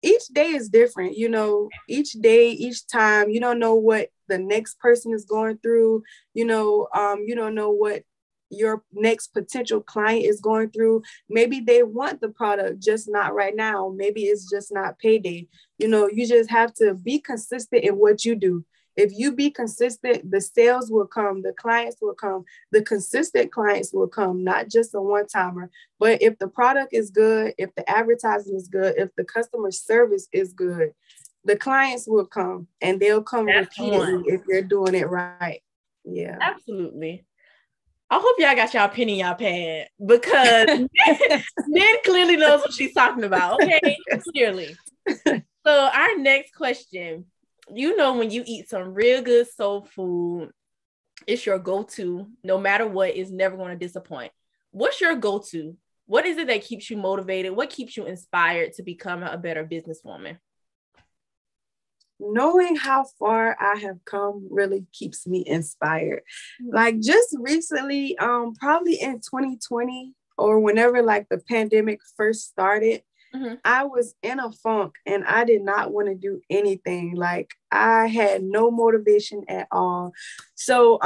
each day is different, you know, each day, each time, you don't know what the next person is going through, you know, you don't know what your next potential client is going through. Maybe they want the product, just not right now. Maybe it's just not payday. You know, you just have to be consistent in what you do. If you be consistent, the sales will come, the clients will come, the consistent clients will come, not just a one-timer. But if the product is good, if the advertising is good, if the customer service is good, the clients will come, and they'll come repeatedly if you're doing it right. Yeah. Absolutely. I hope y'all got y'all pen in y'all pad, because Nan clearly knows what she's talking about. Okay, clearly. So our next question. You know, when you eat some real good soul food, it's your go-to. No matter what, it's never going to disappoint. What's your go-to? What is it that keeps you motivated? What keeps you inspired to become a better businesswoman? Knowing how far I have come really keeps me inspired. Like just recently, probably in 2020, or whenever like the pandemic first started, I was in a funk and I did not want to do anything. Like I had no motivation at all. So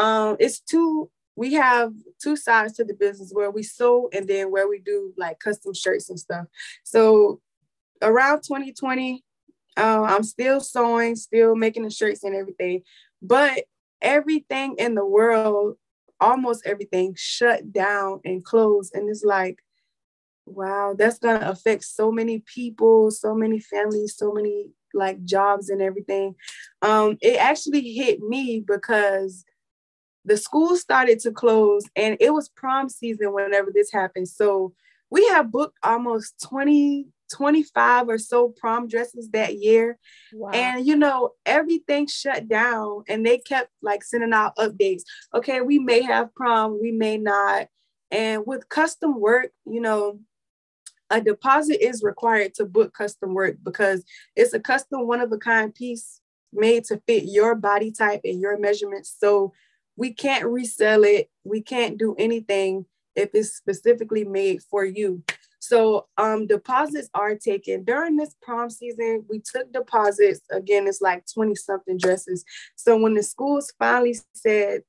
we have two sides to the business, where we sew and then where we do like custom shirts and stuff. So around 2020, I'm still sewing, still making the shirts and everything, but everything in the world, almost everything, shut down and closed. And it's like, wow, that's going to affect so many people, so many families, so many like jobs and everything. It actually hit me because the school started to close and it was prom season whenever this happened. So we have booked almost 25 or so prom dresses that year. Wow. And, you know, everything shut down and they kept like sending out updates. Okay, we may have prom, we may not. And with custom work, you know, a deposit is required to book custom work because it's a custom one-of-a-kind piece made to fit your body type and your measurements. So we can't resell it. We can't do anything if it's specifically made for you. So deposits are taken. During this prom season, we took deposits. Again, it's like 20-something dresses. So when the schools finally said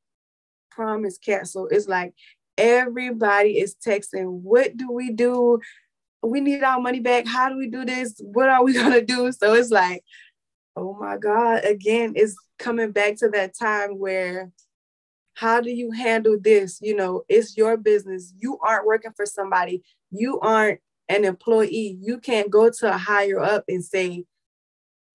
prom is canceled, it's like everybody is texting, what do we do? We need our money back. How do we do this? What are we going to do? So it's like, oh my God, again, it's coming back to that time where, how do you handle this? You know, it's your business. You aren't working for somebody. You aren't an employee. You can't go to a higher up and say,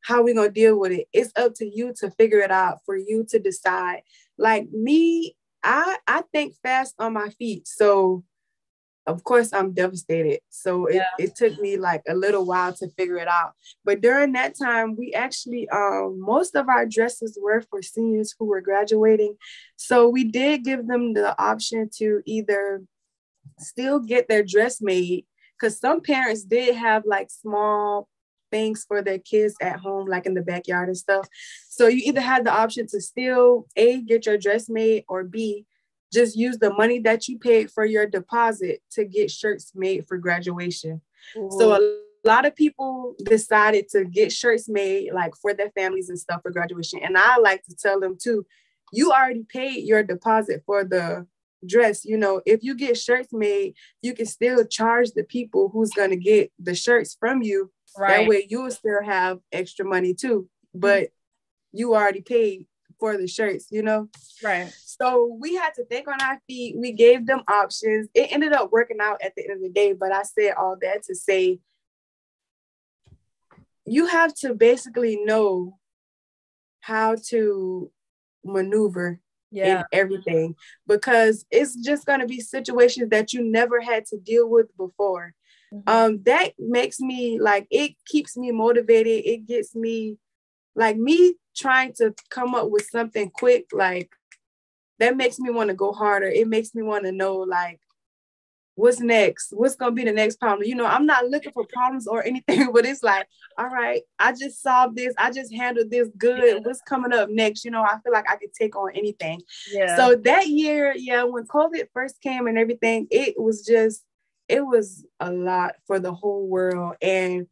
how are we going to deal with it? It's up to you to figure it out, for you to decide. Like me, I think fast on my feet. So of course I'm devastated. So it took me like a little while to figure it out. But during that time, we actually, most of our dresses were for seniors who were graduating. So we did give them the option to either still get their dress made, because some parents did have like small things for their kids at home, like in the backyard and stuff. So you either had the option to still A, get your dress made, or B, just use the money that you paid for your deposit to get shirts made for graduation. Ooh. So a lot of people decided to get shirts made like for their families and stuff for graduation. And I like to tell them too, you already paid your deposit for the dress. You know, if you get shirts made, you can still charge the people who's going to get the shirts from you. Right. That way you will still have extra money too, but you already paid for the shirts, you know? Right. So we had to think on our feet. We gave them options. It ended up working out at the end of the day, but I said all that to say, you have to basically know how to maneuver in everything, because it's just going to be situations that you never had to deal with before. That makes me like, it keeps me motivated. It gets me like, me trying to come up with something quick, like that makes me want to go harder. It makes me want to know like, what's next? What's going to be the next problem? You know, I'm not looking for problems or anything, but it's like, all right, I just solved this. I just handled this good. Yeah. What's coming up next? You know, I feel like I could take on anything. Yeah. So that year, when COVID first came and everything, it was a lot for the whole world. And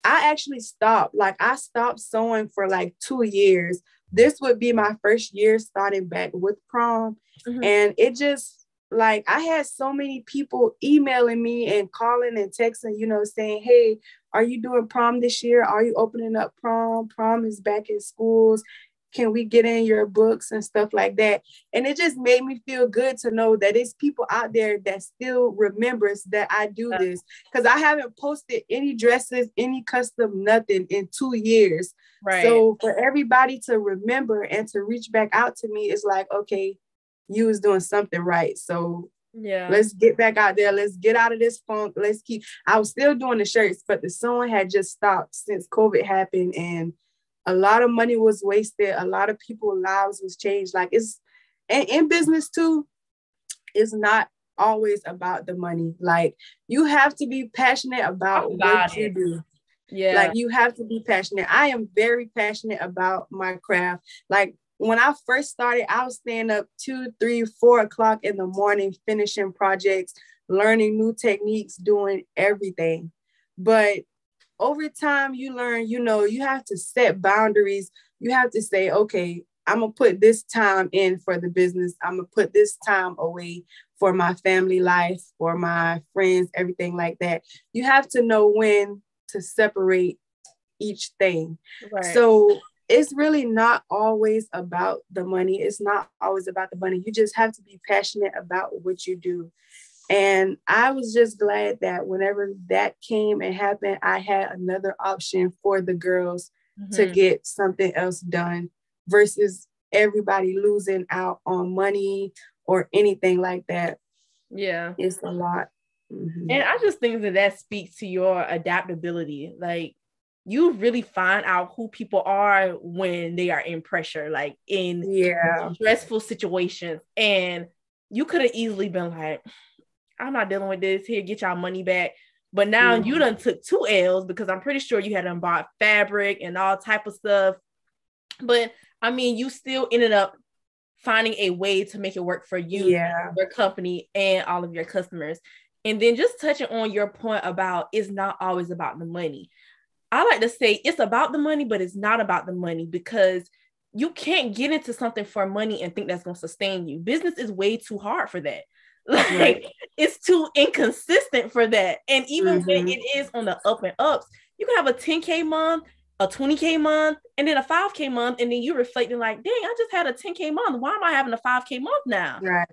I actually stopped. Like, I stopped sewing for like 2 years. This would be my first year starting back with prom. And it just, like, I had so many people emailing me and calling and texting, you know, saying, hey, are you doing prom this year? Are you opening up prom? Prom is back in schools. Can we get in your books and stuff like that? And it just made me feel good to know that there's people out there that still remembers that I do this, because I haven't posted any dresses, any custom, nothing in 2 years. Right. So for everybody to remember and to reach back out to me, it's like, okay, you was doing something right. So let's get back out there. Let's get out of this funk. I was still doing the shirts, but the sewing had just stopped since COVID happened. And a lot of money was wasted. A lot of people's lives was changed. Like, it's, and in business too, it's not always about the money. Like, you have to be passionate about what you do. Yeah. Like, you have to be passionate. I am very passionate about my craft. Like, when I first started, I was staying up 2, 3, 4 o'clock in the morning, finishing projects, learning new techniques, doing everything. But over time, you learn, you have to set boundaries. You have to say, okay, I'm going to put this time in for the business. I'm going to put this time away for my family life, for my friends, everything like that. You have to know when to separate each thing. Right. So it's really not always about the money. It's not always about the money. You just have to be passionate about what you do. And I was just glad that whenever that came and happened, I had another option for the girls to get something else done versus everybody losing out on money or anything like that. Yeah. It's a lot. Mm-hmm. And I just think that speaks to your adaptability. Like, you really find out who people are when they are in pressure, like in stressful situations. And you could have easily been like, I'm not dealing with this. Here, get y'all money back. But now you done took 2 L's because I'm pretty sure you had done bought fabric and all type of stuff. But I mean, you still ended up finding a way to make it work for you, your company, and all of your customers. And then just touching on your point about it's not always about the money. I like to say it's about the money, but it's not about the money, because you can't get into something for money and think that's going to sustain you. Business is way too hard for that. Like, it's too inconsistent for that. And even when it is on the up and ups, you can have a 10K month, a 20K month, and then a 5K month. And then you're reflecting like, dang, I just had a 10K month. Why am I having a 5K month now? Right.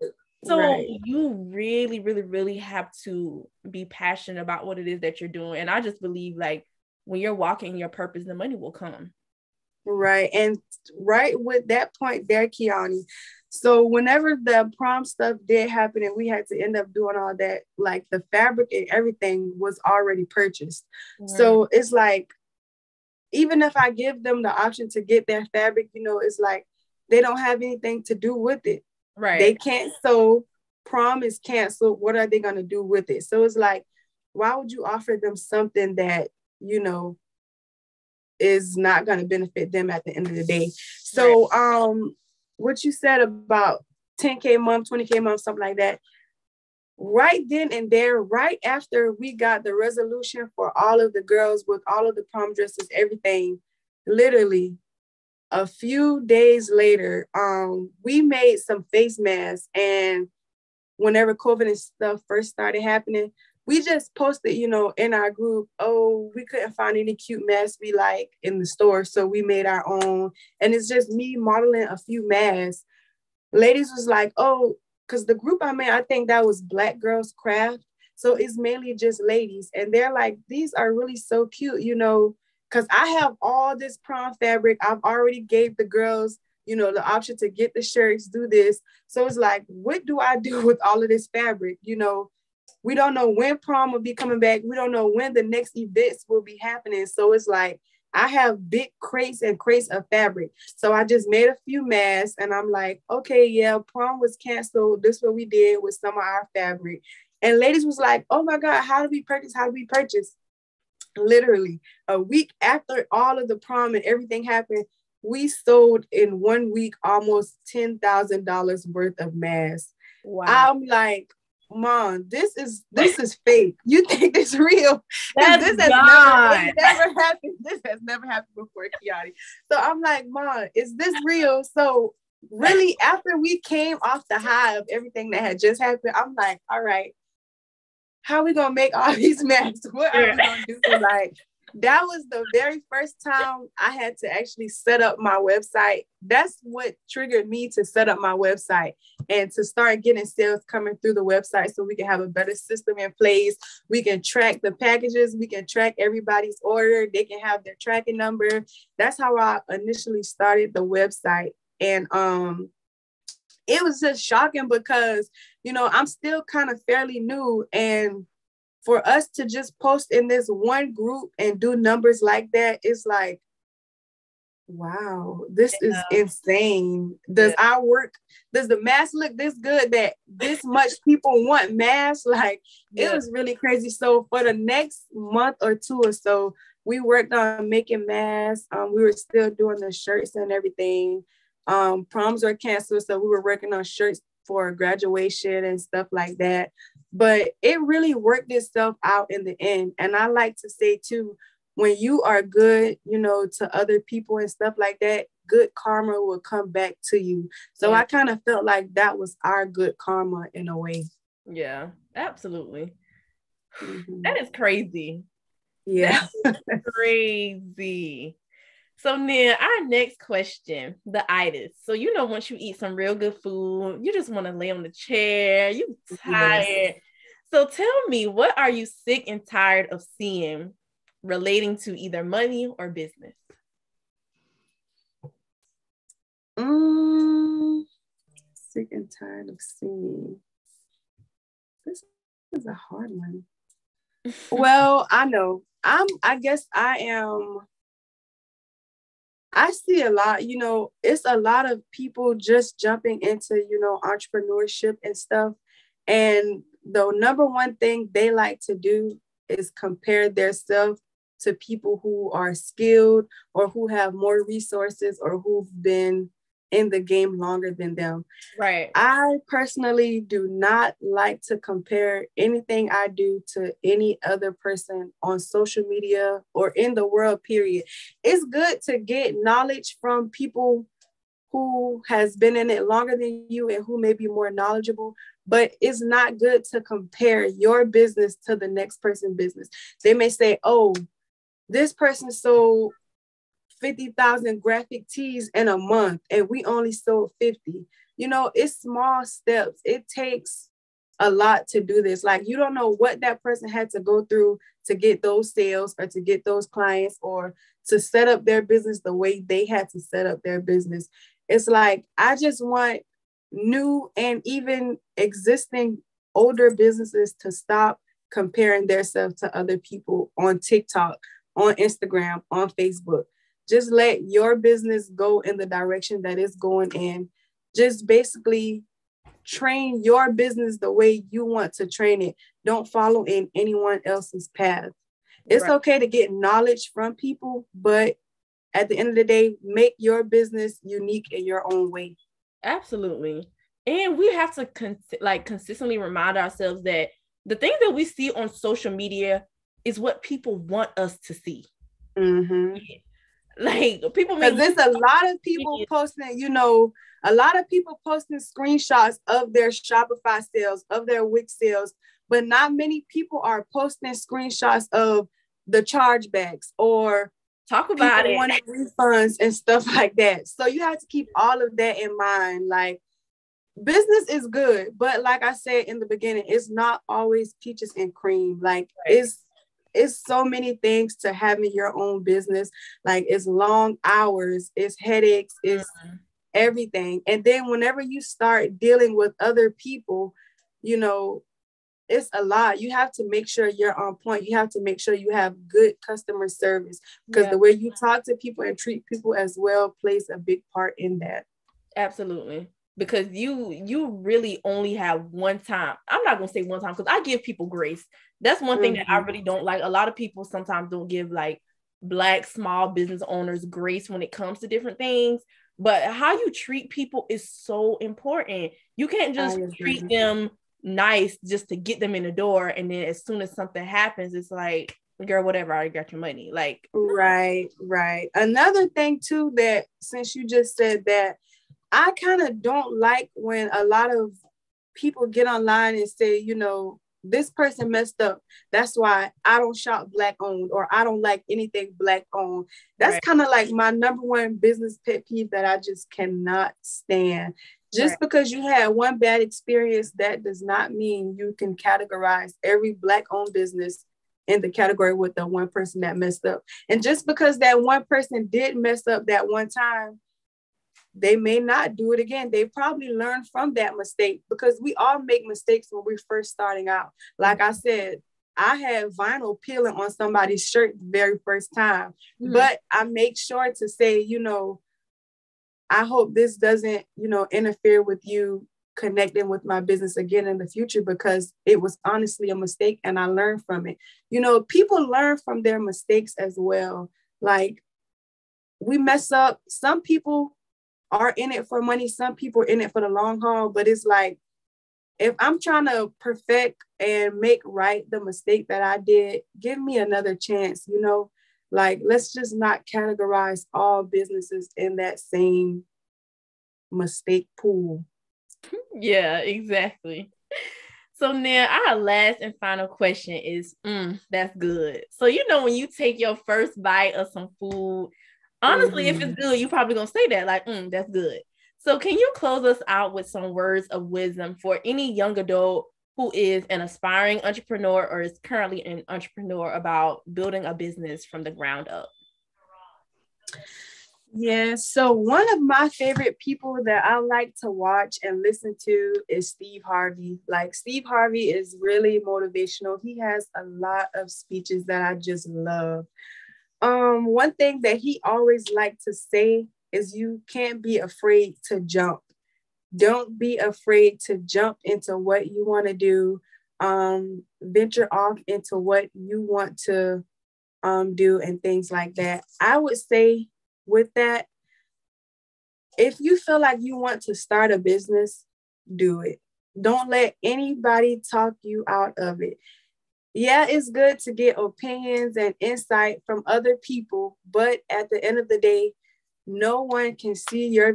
So you really, really, really have to be passionate about what it is that you're doing. And I just believe, like, when you're walking your purpose, the money will come. Right. And right with that point there, Kiani. So whenever the prom stuff did happen and we had to end up doing all that, like the fabric and everything was already purchased. So it's like, even if I give them the option to get their fabric, it's like they don't have anything to do with it. Right. They can't. So prom is canceled. What are they going to do with it? So it's like, why would you offer them something that, is not going to benefit them at the end of the day? So, what you said about 10K month, 20K month, something like that, right then and there, right after we got the resolution for all of the girls with all of the prom dresses, everything, literally a few days later, we made some face masks. And whenever COVID and stuff first started happening, we just posted, in our group, oh, we couldn't find any cute masks we like in the store, so we made our own. And it's just me modeling a few masks. Ladies was like, oh, because the group I'm in, I think that was Black Girls Craft. So it's mainly just ladies. And they're like, these are really so cute, because I have all this prom fabric. I've already gave the girls, the option to get the shirts, do this. So it's like, what do I do with all of this fabric? We don't know when prom will be coming back. We don't know when the next events will be happening. So it's like, I have big crates and crates of fabric. So I just made a few masks and I'm like, okay, yeah, prom was canceled. This is what we did with some of our fabric. And ladies was like, oh my God, how do we purchase? How do we purchase? Literally a week after all of the prom and everything happened, we sold in 1 week almost $10,000 worth of masks. Wow. I'm like, Mom, this is fake. You think it's real? This has never happened. This has never happened before, Kiani. So I'm like, Mom, is this real? So really, after we came off the high of everything that had just happened, I'm like, all right, how are we gonna make all these masks? What are we gonna do? Like, that was the very first time I had to actually set up my website. That's what triggered me to set up my website and to start getting sales coming through the website so we can have a better system in place. We can track the packages. We can track everybody's order. They can have their tracking number. That's how I initially started the website. And it was just shocking because, I'm still kind of fairly new, and for us to just post in this one group and do numbers like that, it's like, wow, this is insane. Does our work, does the mask look this good that this much people want masks? Like, it was really crazy. So for the next month or two or so, we worked on making masks. We were still doing the shirts and everything. Proms were canceled, so we were working on shirts for graduation and stuff like that. But it really worked itself out in the end. And I like to say too, when you are good, you know, to other people and stuff like that, good karma will come back to you. So I kind of felt like that was our good karma in a way. Yeah, absolutely. Mm-hmm. That is crazy. Yeah. That is crazy. So then our next question, the itis. So, you know, once you eat some real good food, you just want to lay on the chair, you tired. Yes. So tell me, what are you sick and tired of seeing relating to either money or business? Sick and tired of seeing. This is a hard one. Well, I know. I guess I am. I see a lot, you know, it's a lot of people just jumping into, you know, entrepreneurship and stuff. And the number one thing they like to do is compare themselves to people who are skilled or who have more resources or who've been in the game longer than them. Right. I personally do not like to compare anything I do to any other person on social media or in the world, period. It's good to get knowledge from people who has been in it longer than you and who may be more knowledgeable, but it's not good to compare your business to the next person's business. They may say, oh, this person sold 50,000 graphic tees in a month and we only sold 50. You know, it's small steps. It takes a lot to do this. Like, you don't know what that person had to go through to get those sales or to get those clients or to set up their business the way they had to set up their business. It's like, I just want new and even existing older businesses to stop comparing themselves to other people on TikTok, on Instagram, on Facebook. Just let your business go in the direction that it's going in. Just basically train your business the way you want to train it. Don't follow in anyone else's path. It's okay to get knowledge from people, but at the end of the day, make your business unique in your own way. Absolutely. And we have to consistently remind ourselves that the things that we see on social media is what people want us to see. Mm-hmm. Like, people, because there's a lot of people posting, you know, a lot of people posting screenshots of their Shopify sales, of their Wix sales, but not many people are posting screenshots of the chargebacks or talk about people wanting refunds and stuff like that. So you have to keep all of that in mind. Like, business is good, but like I said in the beginning, it's not always peaches and cream. Like, it's so many things to having your own business. Like, it's long hours, it's headaches, it's everything. And then whenever you start dealing with other people, you know, it's a lot. You have to make sure you're on point. You have to make sure you have good customer service, because the way you talk to people and treat people as well plays a big part in that. Absolutely. Because you really only have one time. I'm not going to say one time, because I give people grace. That's one thing that I really don't like. A lot of people sometimes don't give like Black small business owners grace when it comes to different things. But how you treat people is so important. You can't just treat them nice just to get them in the door, and then as soon as something happens, it's like, girl, whatever, I already got your money. Like, right. Another thing too, that since you just said that, I kind of don't like when a lot of people get online and say, you know, this person messed up, that's why I don't shop Black owned, or I don't like anything Black owned. That's kind of like my number one business pet peeve that I just cannot stand. Just because you had one bad experience, that does not mean you can categorize every Black owned business in the category with the one person that messed up. And just because that one person did mess up that one time, they may not do it again. They probably learned from that mistake, because we all make mistakes when we're first starting out. Like I said, I had vinyl peeling on somebody's shirt the very first time, but I make sure to say, you know, I hope this doesn't, you know, interfere with you connecting with my business again in the future, because it was honestly a mistake and I learned from it. You know, people learn from their mistakes as well. Like, we mess up. Some people are in it for money. Some people are in it for the long haul, but it's like, if I'm trying to perfect and make right the mistake that I did, give me another chance, you know? Like, let's just not categorize all businesses in that same mistake pool. Yeah, exactly. So now our last and final question is, that's good. So, when you take your first bite of some food, honestly, if it's good, you're probably going to say that, like, that's good. So can you close us out with some words of wisdom for any young adult who is an aspiring entrepreneur or is currently an entrepreneur about building a business from the ground up? Yeah, so one of my favorite people that I like to watch and listen to is Steve Harvey. Like, Steve Harvey is really motivational. He has a lot of speeches that I just love. One thing that he always liked to say is you can't be afraid to jump. Don't be afraid to jump into what you want to do. Venture off into what you want to do and things like that. I would say with that, if you feel like you want to start a business, do it. Don't let anybody talk you out of it. Yeah, it's good to get opinions and insight from other people, but at the end of the day, no one can see your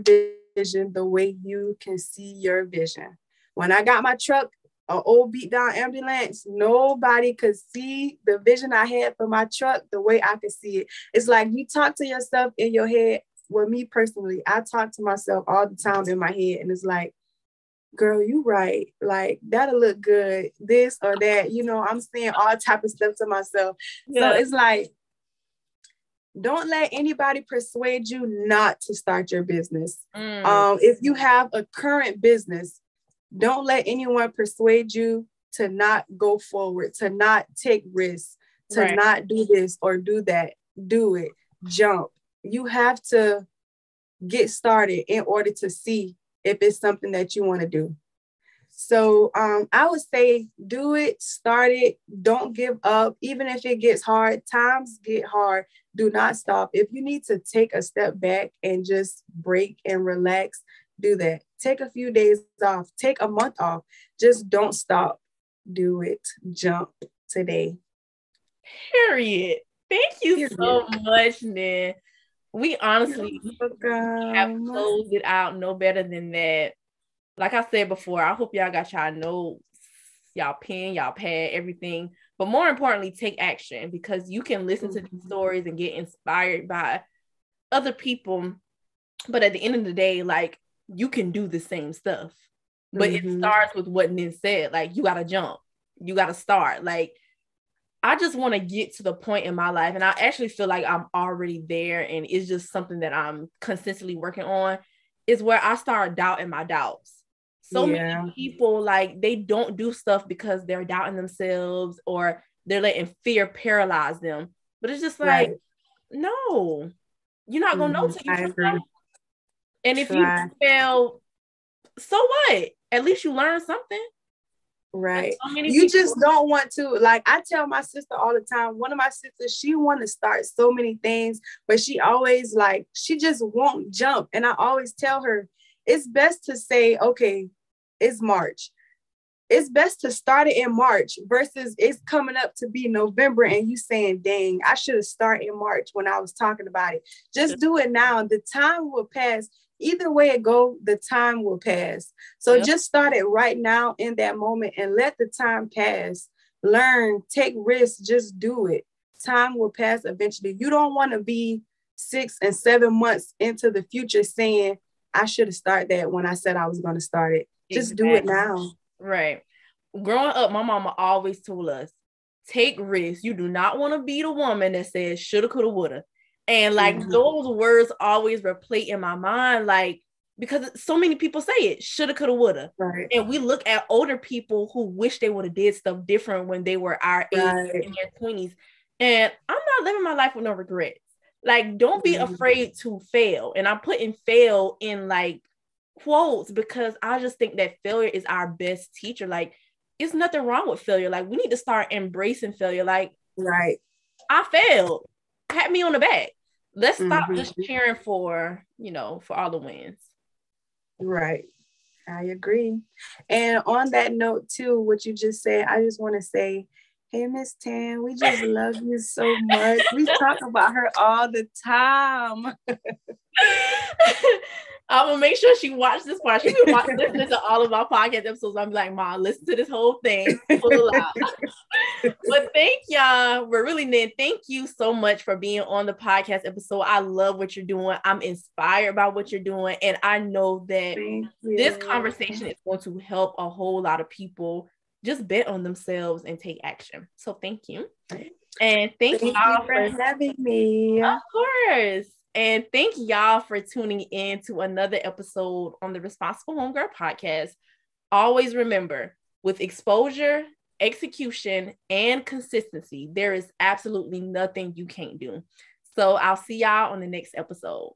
vision the way you can see your vision. When I got my truck, an old beat down ambulance, nobody could see the vision I had for my truck the way I could see it. It's like you talk to yourself in your head. Well, me personally, I talk to myself all the time in my head, and it's like, girl, you right. Like, that'll look good, this or that. I'm saying all type of stuff to myself. Yeah. So it's like, don't let anybody persuade you not to start your business. If you have a current business, don't let anyone persuade you to not go forward, to not take risks, to not do this or do that. Do it. Jump. You have to get started in order to see if it's something that you want to do. So I would say do it, start it, don't give up. Even if it gets hard, times get hard, do not stop. If you need to take a step back and just break and relax, do that. Take a few days off, take a month off, just don't stop. Do it, jump today. Period. Thank you so much, Nan. We honestly have closed it out no better than that. Like I said before, I hope y'all got y'all notes, y'all pen, y'all pad, everything. But more importantly, take action, because you can listen to these stories and get inspired by other people. But at the end of the day, like, you can do the same stuff. But it starts with what Nin said. Like, you got to jump. You got to start. Like, I just want to get to the point in my life, and I actually feel like I'm already there, and it's just something that I'm consistently working on, is where I start doubting my doubts. So many people, like, they don't do stuff because they're doubting themselves or they're letting fear paralyze them. But it's just like, no, you're not going to know till you try. And if you fail, so what? At least you learn something. Right. So you just don't want to, like, I tell my sister all the time, one of my sisters, she want to start so many things, but she always, like, she just won't jump. And I always tell her, it's best to say, okay, it's March. It's best to start it in March versus it's coming up to be November and you saying, dang, I should have started in March when I was talking about it. Just do it now. The time will pass. Either way it go, the time will pass. So just start it right now in that moment and let the time pass. Learn, take risks, just do it. Time will pass eventually. You don't want to be 6 and 7 months into the future saying, I should have started that when I said I was going to start it. Just do it now. Right. Growing up, my mama always told us, take risks. You do not want to be the woman that says shoulda, coulda, woulda. And like those words always replay in my mind, like, because so many people say it, shoulda, coulda, woulda. Right. And we look at older people who wish they would have did stuff different when they were our age in their 20s. And I'm not living my life with no regrets. Like, don't be afraid to fail. And I'm putting fail in like quotes because I just think that failure is our best teacher. Like, it's nothing wrong with failure. Like, we need to start embracing failure. Like, right. I failed. Pat me on the back. Let's stop just cheering for, for all the wins. Right. I agree. And on that note too, what you just said, I just want to say, hey, Miss Tan, we just love you so much. We talk about her all the time. I'm gonna make sure she watched this part. She's been listening to all of our podcast episodes. I'm like, Mom, listen to this whole thing. Pull out. But thank y'all. Thank you so much for being on the podcast episode. I love what you're doing. I'm inspired by what you're doing. And I know that this conversation is going to help a whole lot of people just bet on themselves and take action. So thank you. And thank y'all for having me. Of course. And thank y'all for tuning in to another episode on the Responsible Homegirl podcast. Always remember, with exposure, execution, and consistency, there is absolutely nothing you can't do. So I'll see y'all on the next episode.